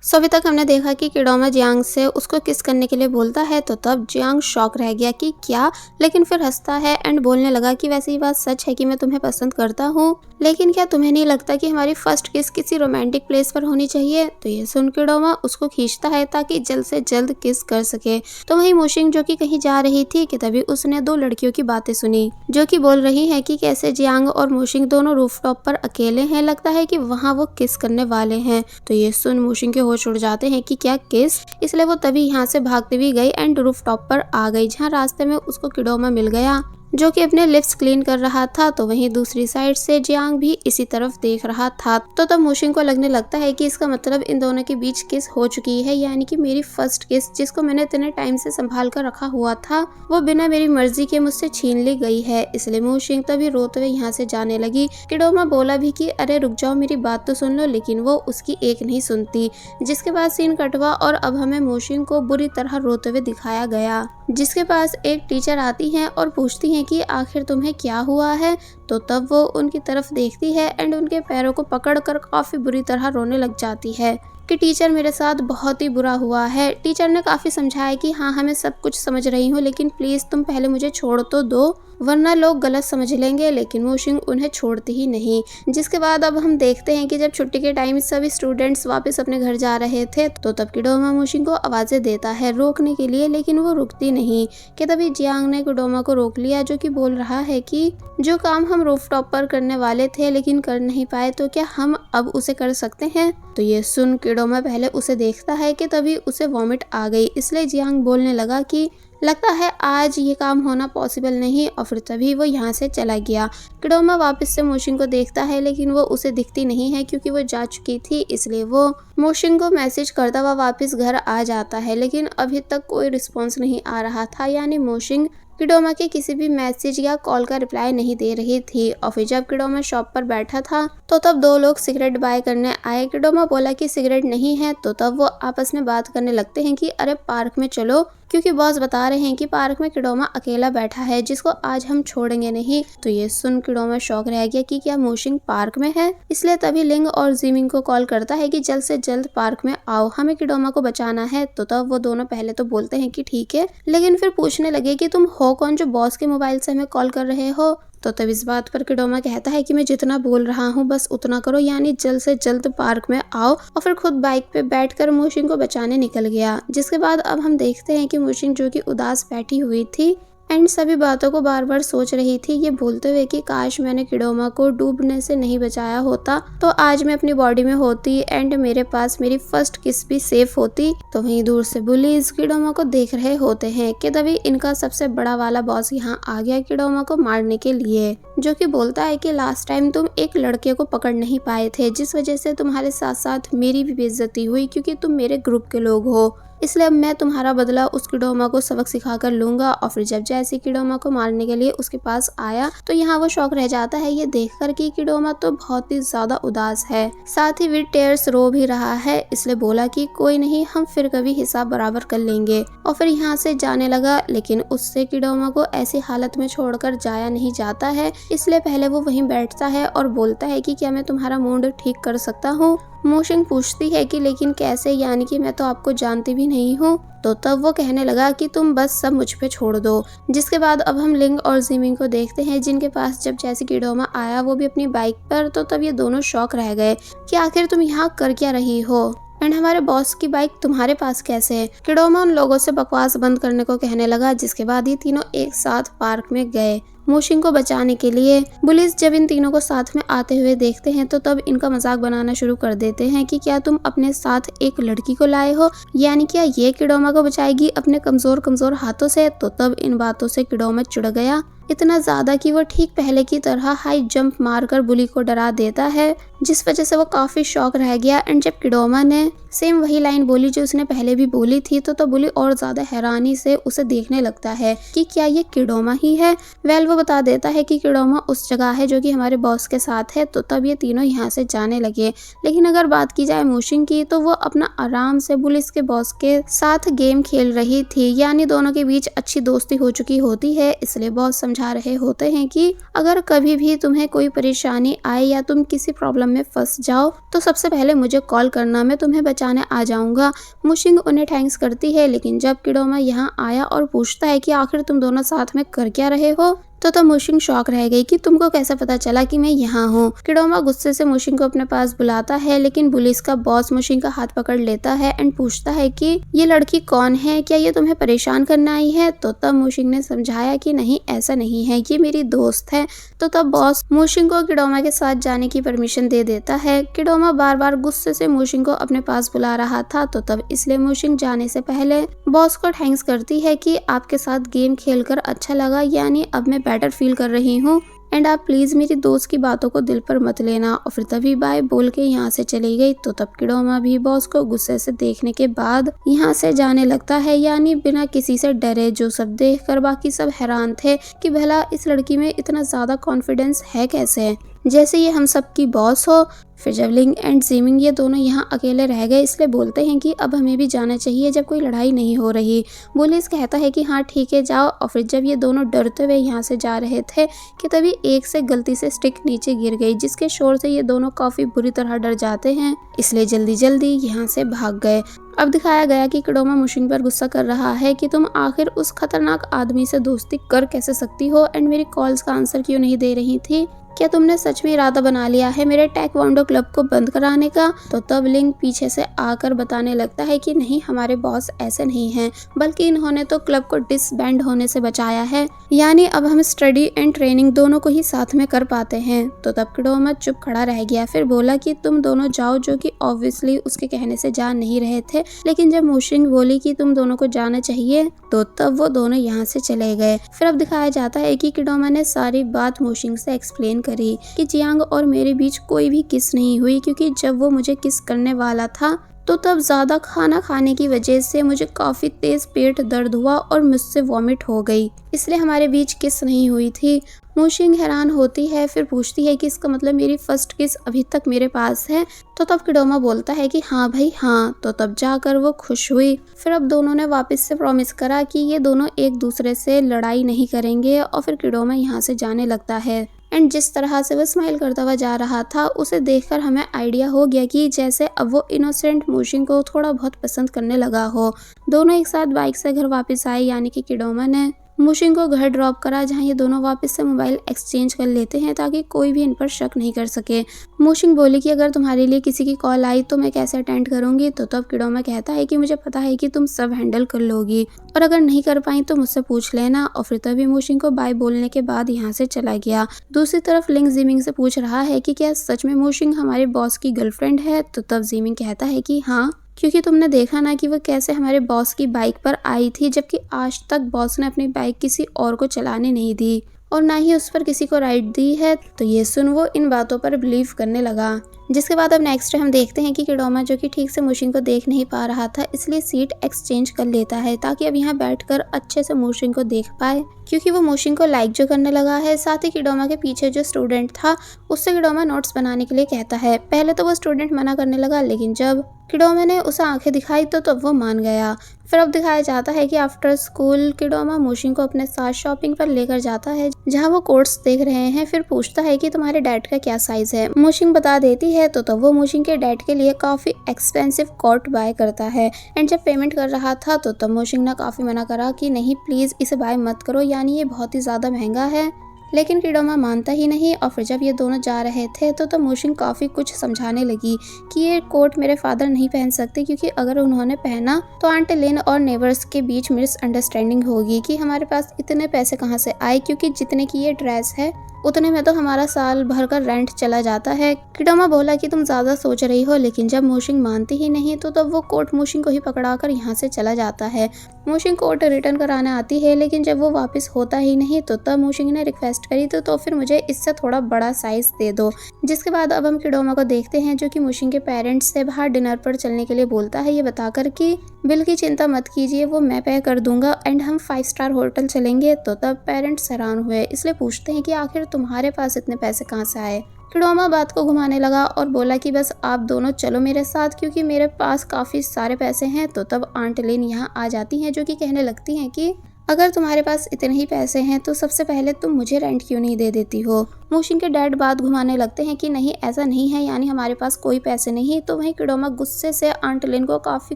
सो अभी तक हमने देखा कि किडोमा जियांग से उसको किस करने के लिए बोलता है, तो तब जियांग शॉक रह गया कि क्या, लेकिन फिर हंसता है एंड बोलने लगा कि वैसे ही बात सच है कि मैं तुम्हें पसंद करता हूँ, लेकिन क्या तुम्हें नहीं लगता कि हमारी फर्स्ट किस किसी रोमांटिक प्लेस पर होनी चाहिए। तो ये सुन किडोमा उसको खींचता है ताकि जल्द से जल्द किस कर सके। तो वहीं मुशिंग जो कि कहीं जा रही थी कि तभी उसने दो लड़कियों की बातें सुनी जो कि बोल रही है कि कैसे जियांग और मुशिंग दोनों रूफटॉप पर अकेले हैं, लगता है कि वहाँ वो किस करने वाले हैं। तो ये सुन मुशिंग के होश उड़ जाते हैं कि क्या किस, इसलिए वो तभी यहाँ से भागती हुई गई एंड रूफटॉप पर आ गई, जहाँ रास्ते में उसको किडोमा मिल गया जो कि अपने लिप्स क्लीन कर रहा था। तो वहीं दूसरी साइड से जियांग भी इसी तरफ देख रहा था। तो तब मुशिंग को लगने लगता है कि इसका मतलब इन दोनों के बीच किस हो चुकी है, यानी कि मेरी फर्स्ट किस जिसको मैंने इतने टाइम से संभाल कर रखा हुआ था वो बिना मेरी मर्जी के मुझसे छीन ली गई है। इसलिए मुशिंग तभी रोते हुए यहाँ से जाने लगी। किडोमा बोला भी कि अरे रुक जाओ, मेरी बात तो सुन लो, लेकिन वो उसकी एक नहीं सुनती। जिसके बाद सीन कटवा और अब हमें मुशिंग को बुरी तरह रोते हुए दिखाया गया, जिसके पास एक टीचर आती हैं और पूछती हैं कि आखिर तुम्हें क्या हुआ है। तो तब वो उनकी तरफ देखती है एंड उनके पैरों को पकड़कर काफी बुरी तरह रोने लग जाती है कि टीचर मेरे साथ बहुत ही बुरा हुआ है। टीचर ने काफी समझाया कि हाँ, हमें सब कुछ समझ रही हूँ, लेकिन प्लीज तुम पहले मुझे छोड़ तो दो, वरना लोग गलत समझ लेंगे। लेकिन मुशिंग उन्हें छोड़ती ही नहीं। जिसके बाद अब हम देखते हैं कि जब छुट्टी के टाइम सभी स्टूडेंट्स वापस अपने घर जा रहे थे, तो तब किडोमा मुशिंग को आवाजें देता है रोकने के लिए, लेकिन वो रुकती नहीं। कि तभी जियांग ने किडोमा को रोक लिया, जो कि बोल रहा है कि जो काम हम रूफटॉप पर करने वाले थे लेकिन कर नहीं पाए, तो क्या हम अब उसे कर सकते हैं। तो ये सुन किडोमा पहले उसे देखता है कि तभी उसे वॉमिट आ गई, इसलिए जियांग बोलने लगा कि लगता है आज ये काम होना पॉसिबल नहीं, और फिर तभी वो यहाँ से चला गया। किडोमा वापस से मुशिंग को देखता है, लेकिन वो उसे दिखती नहीं है क्योंकि वो जा चुकी थी। इसलिए वो मुशिंग को मैसेज करता हुआ वापस घर आ जाता है, लेकिन अभी तक कोई रिस्पॉन्स नहीं आ रहा था, यानी मुशिंग किडोमा के किसी भी मैसेज या कॉल का रिप्लाई नहीं दे रही थी। और फिर जब किडोमा शॉप पर बैठा था तो तब दो लोग सिगरेट बाय करने आए। किडोमा बोला कि सिगरेट नहीं है, तो तब वो आपस में बात करने लगते हैं कि अरे पार्क में चलो, क्योंकि बॉस बता रहे हैं कि पार्क में किडोमा अकेला बैठा है जिसको आज हम छोड़ेंगे नहीं। तो ये सुन किडोमा शॉक रह गया कि क्या मुशिंग पार्क में है। इसलिए तभी लिंग और जिमिंग को कॉल करता है कि जल्द से जल्द पार्क में आओ, हमें किडोमा को बचाना है। तो तब वो दोनों पहले तो बोलते हैं कि ठीक है, लेकिन फिर पूछने लगे कि तुम हो कौन जो बॉस के मोबाइल से हमें कॉल कर रहे हो। तो तब इस बात पर किडोमा कहता है कि मैं जितना बोल रहा हूँ बस उतना करो, यानी जल्द से जल्द पार्क में आओ। और फिर खुद बाइक पे बैठकर मोशिंग को बचाने निकल गया। जिसके बाद अब हम देखते हैं कि मोशिंग जो कि उदास बैठी हुई थी एंड सभी बातों को बार बार सोच रही थी, ये बोलते हुए कि काश मैंने किडोमा को डूबने से नहीं बचाया होता तो आज मैं अपनी बॉडी में होती एंड मेरे पास मेरी फर्स्ट किस भी सेफ होती। तो वहीं दूर से बुलीज किडोमा को देख रहे होते हैं कि तभी इनका सबसे बड़ा वाला बॉस यहाँ आ गया किडोमा को मारने के लिए, जो कि बोलता है कि लास्ट टाइम तुम एक लड़के को पकड़ नहीं पाए थे, जिस वजह से तुम्हारे साथ साथ मेरी भी बेइज्जती हुई क्योंकि तुम मेरे ग्रुप के लोग हो, इसलिए अब मैं तुम्हारा बदला उस किडोमा को सबक सिखा कर लूंगा। और फिर जब जैसे किडोमा को मारने के लिए उसके पास आया तो यहाँ वो शौक रह जाता है ये देखकर कि किडोमा तो बहुत ही ज्यादा उदास है, साथ ही वी टेयर्स रो भी रहा है, इसलिए बोला कि कोई नहीं, हम फिर कभी हिसाब बराबर कर लेंगे। और फिर यहाँ से जाने लगा, लेकिन उससे किडोमा को ऐसी हालत में छोड़कर जाया नहीं जाता है, इसलिए पहले वो वहीं बैठता है और बोलता है कि क्या मैं तुम्हारा मूड ठीक कर सकता हूँ। मोशिंग पूछती है कि लेकिन कैसे, यानी कि मैं तो आपको जानती भी नहीं हूँ। तो तब वो कहने लगा कि तुम बस सब मुझ पे छोड़ दो। जिसके बाद अब हम लिंग और जिमिंग को देखते हैं, जिनके पास जब जैसे किडोमा आया वो भी अपनी बाइक पर, तो तब ये दोनों शॉक रह गए कि आखिर तुम यहाँ कर क्या रही हो एंड हमारे बॉस की बाइक तुम्हारे पास कैसे है। किडोमा उन लोगों से बकवास बंद करने को कहने लगा। जिसके बाद ये तीनों एक साथ पार्क में गए मोशिंग को बचाने के लिए। पुलिस जब इन तीनों को साथ में आते हुए देखते हैं तो तब इनका मजाक बनाना शुरू कर देते हैं कि क्या तुम अपने साथ एक लड़की को लाए हो, यानी क्या ये किडोमा को बचाएगी अपने कमजोर कमजोर हाथों से। तो तब इन बातों से किडोमा चिढ़ गया, इतना ज्यादा कि वो ठीक पहले की तरह हाई जंप मारकर बुली को डरा देता है, जिस वजह से वो काफी शॉक रह गया। एंड जब किडोमा ने सेम वही लाइन बोली जो उसने पहले भी बोली थी, तो बुली और ज्यादा हैरानी से उसे देखने लगता है कि क्या ये किडोमा ही है। वेल वो बता देता है कि किडोमा उस जगह है जो कि हमारे बॉस के साथ है। तो तब ये तीनों यहाँ से जाने लगे। लेकिन अगर बात की जाए मोशिंग की, तो वो अपना आराम से पुलिस के बॉस के साथ गेम खेल रही थी, यानी दोनों के बीच अच्छी दोस्ती हो चुकी होती है। इसलिए बॉस समझा रहे होते हैं कि अगर कभी भी तुम्हें कोई परेशानी आए या तुम किसी प्रॉब्लम में फंस जाओ तो सबसे पहले मुझे कॉल करना, मैं तुम्हें बचाने आ जाऊंगा। मोशिंग उन्हें थैंक्स करती है। लेकिन जब किडोमा यहाँ आया और पूछता है कि आखिर तुम दोनों साथ में कर क्या रहे हो, तो मोशिंग शॉक रह गई कि तुमको कैसे पता चला कि मैं यहाँ हूँ। किडोमा गुस्से से मोशिंग को अपने पास बुलाता है, लेकिन पुलिस का बॉस मोशिंग का हाथ पकड़ लेता है एंड पूछता है कि ये लड़की कौन है, क्या ये तुम्हें परेशान करने आई है। तो तब मोशिंग ने समझाया कि नहीं, ऐसा नहीं है, ये मेरी दोस्त है। तो तब बॉस मोशिंग को किडोमा के साथ जाने की परमिशन दे देता है। किडोमा बार बार गुस्से से मोशिंग को अपने पास बुला रहा था, तो तब इसलिए मोशिंग जाने से पहले बॉस को थैंक्स करती है कि आपके साथ गेम खेलकर अच्छा लगा, यानी अब मैं बेटर फील कर रही हूँ एंड आप प्लीज मेरी दोस्त की बातों को दिल पर मत लेना। और फिर तभी बाय बोल के यहाँ से चली गई। तो तब किडोमा भी बॉस को गुस्से से देखने के बाद यहाँ से जाने लगता है, यानी बिना किसी से डरे। जो सब देखकर बाकी सब हैरान थे कि भला इस लड़की में इतना ज्यादा कॉन्फिडेंस है कैसे, जैसे ये हम सब की बॉस हो। फिर जब लिंग एंड जिमिंग ये दोनों यहाँ अकेले रह गए, इसलिए बोलते हैं कि अब हमें भी जाना चाहिए जब कोई लड़ाई नहीं हो रही। पुलिस कहता है कि हाँ ठीक है जाओ। और फिर जब ये दोनों डरते हुए यहाँ से जा रहे थे कि तभी एक से गलती से स्टिक नीचे गिर गई, जिसके शोर से ये दोनों काफी बुरी तरह डर जाते हैं, इसलिए जल्दी जल्दी यहाँ से भाग गए। अब दिखाया गया कि किडोमा मोशिंग पर गुस्सा कर रहा है कि तुम आखिर उस खतरनाक आदमी से दोस्ती कर कैसे सकती हो एंड मेरी कॉल्स का आंसर क्यों नहीं दे रही थी, क्या तुमने सच में इरादा बना लिया है मेरे टेक्वांडो क्लब को बंद कराने का। तो तब लिंग पीछे से आकर बताने लगता है कि नहीं, हमारे बॉस ऐसे नहीं हैं, बल्कि इन्होंने तो क्लब को डिसबैंड होने से बचाया है, यानी अब हम स्टडी एंड ट्रेनिंग दोनों को ही साथ में कर पाते हैं। तो तब किडोमा चुप खड़ा रह गया। फिर बोला कि तुम दोनों जाओ, जो कि ऑब्वियसली उसके कहने से जा नहीं रहे थे। लेकिन जब मोशिंग बोली कि तुम दोनों को जाना चाहिए, तो तब वो दोनों यहाँ से चले गए। फिर अब दिखाया जाता है कि किडोमा ने सारी बात मोशिंग से एक्सप्लेन करी कि जियांग और मेरे बीच कोई भी किस नहीं हुई, क्योंकि जब वो मुझे किस करने वाला था तो तब ज्यादा खाना खाने की वजह से मुझे काफी तेज पेट दर्द हुआ और मुझसे वॉमिट हो गई, इसलिए हमारे बीच किस नहीं हुई थी। मोशिंग हैरान होती है, फिर पूछती है कि इसका मतलब मेरी फर्स्ट किस अभी तक मेरे पास है। तो तब किडोमा बोलता है कि हाँ भाई हाँ। तो तब जाकर वो खुश हुई। फिर अब दोनों ने वापस से प्रॉमिस करा कि ये दोनों एक दूसरे से लड़ाई नहीं करेंगे। और फिर किडोमा यहाँ से जाने लगता है एंड जिस तरह से वो स्माइल करता हुआ जा रहा था, उसे देखकर हमें आइडिया हो गया कि जैसे अब वो इनोसेंट मोशिंग को थोड़ा बहुत पसंद करने लगा हो। दोनों एक साथ बाइक से घर वापस आए, यानी कि किडोमा ने मुशिंग को घर ड्रॉप करा, जहाँ ये दोनों वापस से मोबाइल एक्सचेंज कर लेते हैं ताकि कोई भी इन पर शक नहीं कर सके। मुशिंग बोली कि अगर तुम्हारे लिए किसी की कॉल आई तो मैं कैसे अटेंड करूंगी, तो तब किडोमा कहता है कि मुझे पता है कि तुम सब हैंडल कर लोगी और अगर नहीं कर पाई तो मुझसे पूछ लेना। और फिर तभी मुशिंग को बाय बोलने के बाद यहाँ से चला गया। दूसरी तरफ लिंग जिमिंग से पूछ रहा है कि क्या सच में मुशिंग हमारे बॉस की गर्लफ्रेंड है, तो तब जिमिंग कहता है कि हाँ, क्योंकि तुमने देखा ना कि वो कैसे हमारे बॉस की बाइक पर आई थी, जबकि आज तक बॉस ने अपनी बाइक किसी और को चलाने नहीं दी और ना ही उस पर किसी को राइड दी है। तो ये सुन वो इन बातों पर बिलीव करने लगा। जिसके बाद अब नेक्स्ट हम देखते हैं कि किडोमा, जो कि ठीक से मुशिंग को देख नहीं पा रहा था, इसलिए सीट एक्सचेंज कर लेता है ताकि अब यहाँ बैठकर अच्छे से मुशिंग को देख पाए, क्योंकि वो मुशिंग को लाइक जो करने लगा है। साथ ही किडोमा के पीछे जो स्टूडेंट था उससे किडोमा नोट्स बनाने के लिए कहता है। पहले तो वो स्टूडेंट मना करने लगा, लेकिन जब किडोमा ने उसे आंखें दिखाई तो तब वो मान गया। फिर अब दिखाया जाता है कि आफ्टर स्कूल किडोमा मुशिंग को अपने साथ शॉपिंग पर लेकर जाता है, जहाँ वो कोट्स देख रहे हैं। फिर पूछता है कि तुम्हारे डैड का क्या साइज है। मुशिंग बता देती है, तो तब वो मुशिंग के डैड के लिए काफी एक्सपेंसिव कोट बाय करता है। एंड जब पेमेंट कर रहा था तो तब मुशिंग ने काफी मना करा कि नहीं प्लीज इसे बाय मत करो, यानी ये बहुत ही ज्यादा महंगा है, लेकिन किडोमा मानता ही नहीं। और फिर जब ये दोनों जा रहे थे तो मुशिंग काफ़ी कुछ समझाने लगी कि ये कोट मेरे फादर नहीं पहन सकते, क्योंकि अगर उन्होंने पहना तो आंट लिन और नेबर्स के बीच मिसअंडरस्टैंडिंग होगी कि हमारे पास इतने पैसे कहाँ से आए, क्योंकि जितने की ये ड्रेस है उतने में तो हमारा साल भर का रेंट चला जाता है। किडोमा बोला कि तुम ज्यादा सोच रही हो, लेकिन जब मुशिंग मानती ही नहीं तो तब वो कोट मुशिंग को ही पकड़ाकर यहाँ से चला जाता है। मुशिंग कोट रिटर्न कराने आती है, लेकिन जब वो वापस होता ही नहीं तो तब मुशिंग ने रिक्वेस्ट करी तो फिर मुझे इससे थोड़ा बड़ा साइज दे दो। जिसके बाद अब हम किडोमा को देखते हैं, जो कि मुशिंग के पेरेंट्स से बाहर डिनर पर चलने के लिए बोलता है, ये बताकर कि बिल की चिंता मत कीजिए, वो मैं पे कर दूंगा एंड हम 5 स्टार होटल चलेंगे। तो तब पेरेंट्स हैरान हुए, इसलिए पूछते हैं कि आखिर तुम्हारे पास इतने पैसे कहाँ से आए। किडोमा बात को घुमाने लगा और बोला कि बस आप दोनों चलो मेरे साथ, क्योंकि मेरे पास काफ़ी सारे पैसे हैं। तो तब आंट लिन यहाँ आ जाती हैं, जो कि कहने लगती हैं कि अगर तुम्हारे पास इतने ही पैसे हैं तो सबसे पहले तुम मुझे रेंट क्यों नहीं दे देती हो। मुशिंग के डैड बात घुमाने लगते हैं कि नहीं ऐसा नहीं है, यानी हमारे पास कोई पैसे नहीं। तो वहीं किडोमा गुस्से से आंट लिन को काफी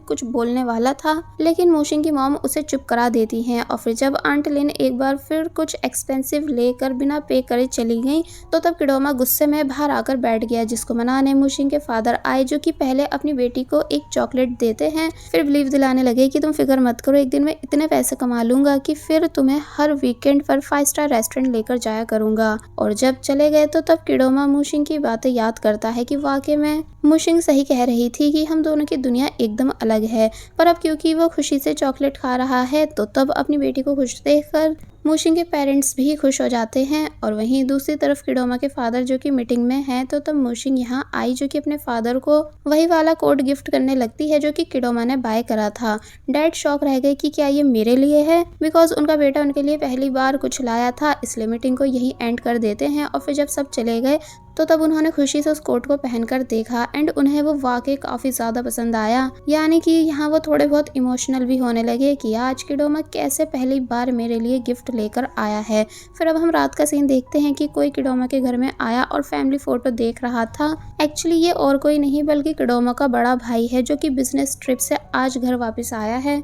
कुछ बोलने वाला था, लेकिन मुशिंग की मॉम उसे चुप करा देती हैं। और फिर जब आंट लिन एक बार फिर कुछ एक्सपेंसिव लेकर बिना पे करे चली गई तो तब किडोमा गुस्से में बाहर आकर बैठ गया, जिसको मनाने मुशिंग के फादर आए, जो कि पहले अपनी बेटी को एक चॉकलेट देते हैं, फिर बिलीव दिलाने लगे कि तुम फिक्र मत करो, एक दिन में इतने पैसे कमा लूंगा कि फिर तुम्हें हर वीकेंड पर 5 स्टार रेस्टोरेंट लेकर जाया करूंगा। और जब चले गए तो तब किडोमा मुशिंग की बातें याद करता है कि वाकई में मुशिंग सही कह रही थी कि हम दोनों की दुनिया एकदम अलग है। पर अब क्योंकि वो खुशी से चॉकलेट खा रहा है तो तब अपनी बेटी को खुश देखकर मुशिंग के पेरेंट्स भी खुश हो जाते हैं। और वहीं दूसरी तरफ किडोमा के फादर जो कि मीटिंग में हैं, तो तब मुशिंग यहाँ आई, जो कि अपने फादर को वही वाला कोट गिफ्ट करने लगती है जो कि किडोमा ने बाय करा था। डैड शॉक रह गए कि क्या ये मेरे लिए है, बिकॉज उनका बेटा उनके लिए पहली बार कुछ लाया था। इसलिए मीटिंग को यही एंड कर देते हैं। और फिर जब सब चले गए तो तब उन्होंने खुशी से उस कोट को पहनकर देखा एंड उन्हें वो वाकई काफी ज्यादा पसंद आया, यानी कि यहाँ वो थोड़े बहुत इमोशनल भी होने लगे कि आज किडोमा कैसे पहली बार मेरे लिए गिफ्ट लेकर आया है। फिर अब हम रात का सीन देखते हैं कि कोई किडोमा के घर में आया और फैमिली फोटो देख रहा था। एक्चुअली ये और कोई नहीं बल्कि किडोमा का बड़ा भाई है, जो कि बिजनेस ट्रिप से आज घर वापस आया है।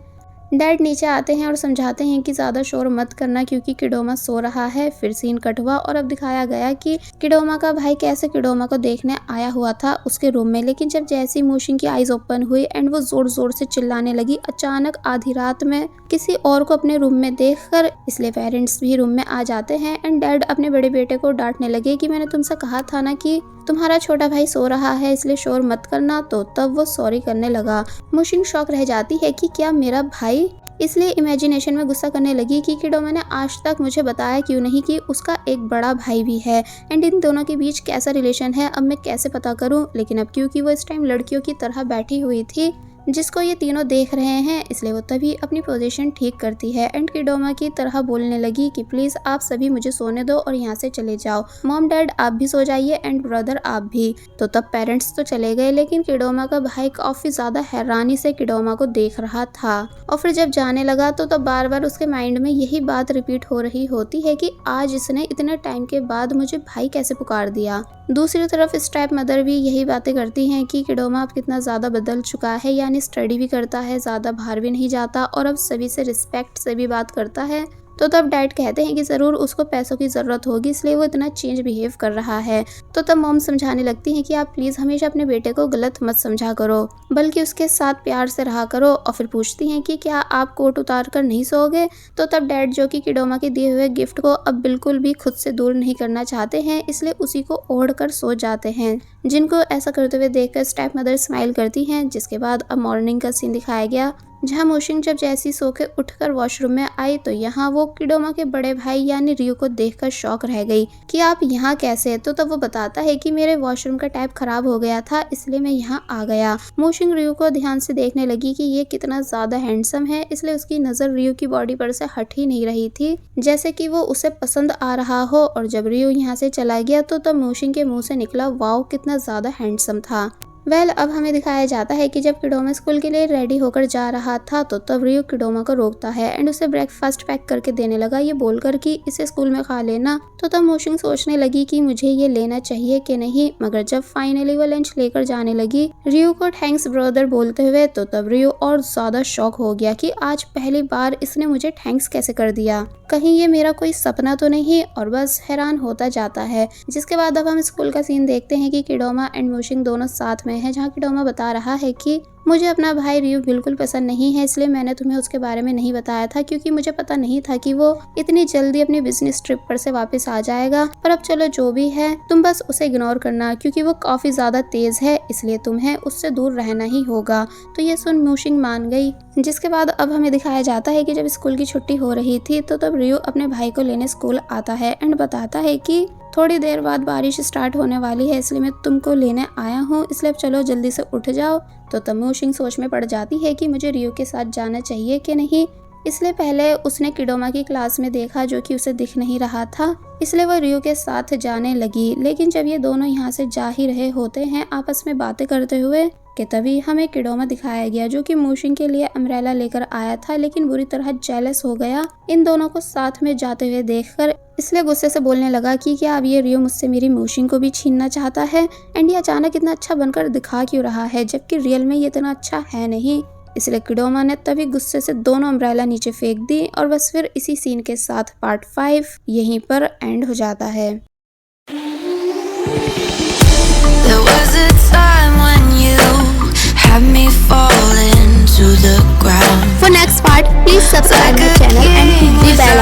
डैड नीचे आते हैं और समझाते हैं कि ज्यादा शोर मत करना, क्योंकि किडोमा सो रहा है। फिर सीन कट हुआ और अब दिखाया गया कि किडोमा का भाई कैसे किडोमा को देखने आया हुआ था उसके रूम में, लेकिन जब जैसी मुशिंग की आईज ओपन हुई एंड वो जोर जोर से चिल्लाने लगी अचानक आधी रात में किसी और को अपने रूम में देखकर, इसलिए पेरेंट्स भी रूम में आ जाते हैं एंड डैड अपने बड़े बेटे को डांटने लगे कि मैंने तुमसे कहा था ना कि तुम्हारा छोटा भाई सो रहा है, इसलिए शोर मत करना। तो तब वो सॉरी करने लगा। मुशिंग शॉक रह जाती है कि क्या मेरा भाई, इसलिए इमेजिनेशन में गुस्सा करने लगी कि किडोमा ने आज तक मुझे बताया क्यों नहीं कि उसका एक बड़ा भाई भी है एंड इन दोनों के बीच कैसा रिलेशन है, अब मैं कैसे पता करूं। लेकिन अब क्योंकि वो इस टाइम लड़कियों की तरह बैठी हुई थी जिसको ये तीनों देख रहे हैं, इसलिए वो तभी अपनी पोजीशन ठीक करती है एंड किडोमा की तरह बोलने लगी कि प्लीज आप सभी मुझे सोने दो और यहाँ से चले जाओ। मॉम डैड आप भी सो जाइए एंड ब्रदर आप भी। तो तब पेरेंट्स तो चले गए, लेकिन किडोमा का भाई काफी ज्यादा हैरानी से किडोमा को देख रहा था। और फिर जब जाने लगा तो तब बार बार उसके माइंड में यही बात रिपीट हो रही होती है कि आज इसने इतने टाइम के बाद मुझे भाई कैसे पुकार दिया। दूसरी तरफ स्टेप मदर भी यही बातें करती हैं कि किडोमा अब कितना ज़्यादा बदल चुका है, यानी स्टडी भी करता है, ज़्यादा बाहर भी नहीं जाता और अब सभी से रिस्पेक्ट से भी बात करता है। तो तब डैड कहते हैं कि ज़रूर उसको पैसों की ज़रूरत होगी इसलिए वो इतना चेंज बिहेव कर रहा है। तो तब मॉम समझाने लगती हैं कि आप प्लीज़ हमेशा अपने बेटे को गलत मत समझा करो, बल्कि उसके साथ प्यार से रहा करो। और फिर पूछती हैं कि क्या आप कोट उतार कर नहीं सोओगे। तो तब डैड, जो कि किडोमा के दिए हुए गिफ्ट को अब बिल्कुल भी खुद से दूर नहीं करना चाहते हैं, इसलिए उसी को ओढ़ कर सो जाते हैं, जिनको ऐसा करते हुए देखकर स्टेप मदर स्माइल करती हैं। जिसके बाद अब मॉर्निंग का सीन दिखाया गया, जहां मोशिंग जब जैसी सो के उठकर वॉशरूम में आई तो यहाँ वो किडोमा के बड़े भाई यानी रियो को देखकर शॉक रह गई कि आप यहाँ कैसे। तो तब वो बताता है कि मेरे वॉशरूम का टैप खराब हो गया था इसलिए मैं यहाँ आ गया। मोशिंग रियो को ध्यान से देखने लगी कि ये कितना ज्यादा हैंडसम है, इसलिए उसकी नजर रियो की बॉडी पर से हट ही नहीं रही थी, जैसे कि वो उसे पसंद आ रहा हो। और जब रियो यहाँ से चला गया तो तब मोशिंग के मुंह से निकला, वाओ कितना ज्यादा हैंडसम था। अब हमें दिखाया जाता है कि जब किडोमा स्कूल के लिए रेडी होकर जा रहा था तो तब रियो किडोमा को रोकता है एंड उसे ब्रेकफास्ट पैक करके देने लगा, ये बोलकर कि इसे स्कूल में खा लेना। तो तब मोशिंग सोचने लगी कि मुझे ये लेना चाहिए कि नहीं, मगर जब फाइनली वो लंच लेकर जाने लगी रियो को थैंक्स ब्रदर बोलते हुए, तो तब रियो और ज्यादा शॉक हो गया कि आज पहली बार इसने मुझे थैंक्स कैसे कर दिया, कहीं ये मेरा कोई सपना तो नहीं, और बस हैरान होता जाता है। जिसके बाद अब हम स्कूल का सीन देखते हैं कि किडोमा एंड मोशिंग दोनों साथ में है, जहाँ किडोमा बता रहा है कि मुझे अपना भाई रियो बिल्कुल पसंद नहीं है, इसलिए मैंने तुम्हें उसके बारे में नहीं बताया था, क्योंकि मुझे पता नहीं था कि वो इतनी जल्दी अपनी बिजनेस ट्रिप पर से वापस आ जाएगा। पर अब चलो जो भी है, तुम बस उसे इग्नोर करना, क्योंकि वो काफी ज्यादा तेज है, इसलिए तुम्हें उससे दूर रहना ही होगा। तो ये सुन मोशिंग मान गई। जिसके बाद अब हमें दिखाया जाता है कि जब स्कूल की छुट्टी हो रही थी तो तब रियो अपने भाई को लेने स्कूल आता है एंड बताता है कि थोड़ी देर बाद बारिश स्टार्ट होने वाली है, इसलिए मैं तुमको लेने आया हूँ, इसलिए अब चलो जल्दी से उठ जाओ। तो तब मोशिंग सोच में पड़ जाती है कि मुझे रियो के साथ जाना चाहिए कि नहीं, इसलिए पहले उसने किडोमा की क्लास में देखा जो कि उसे दिख नहीं रहा था, इसलिए वो रियो के साथ जाने लगी। लेकिन जब ये दोनों यहाँ से जा ही रहे होते हैं आपस में बातें करते हुए कि तभी हमें किडोमा दिखाया गया, जो कि मोशिंग के लिए अम्ब्रेला लेकर आया था, लेकिन बुरी तरह जेलस हो गया इन दोनों को साथ में जाते हुए देखकर, इसलिए गुस्से से बोलने लगा कि क्या अब ये रियो मुझसे मेरी मोशिंग को भी छीनना चाहता है, एंड ये अचानक इतना अच्छा बनकर दिखा क्यों रहा है, जबकि रियल में ये इतना अच्छा है नहीं। इसलिए किडोमा ने तभी गुस्से से दोनों अम्ब्रेला नीचे फेंक दी। और बस फिर इसी सीन के साथ पार्ट 5 यहीं पर एंड हो जाता है। There was a time when you had me falling to the ground. For next part, please subscribe my channel and hit the bell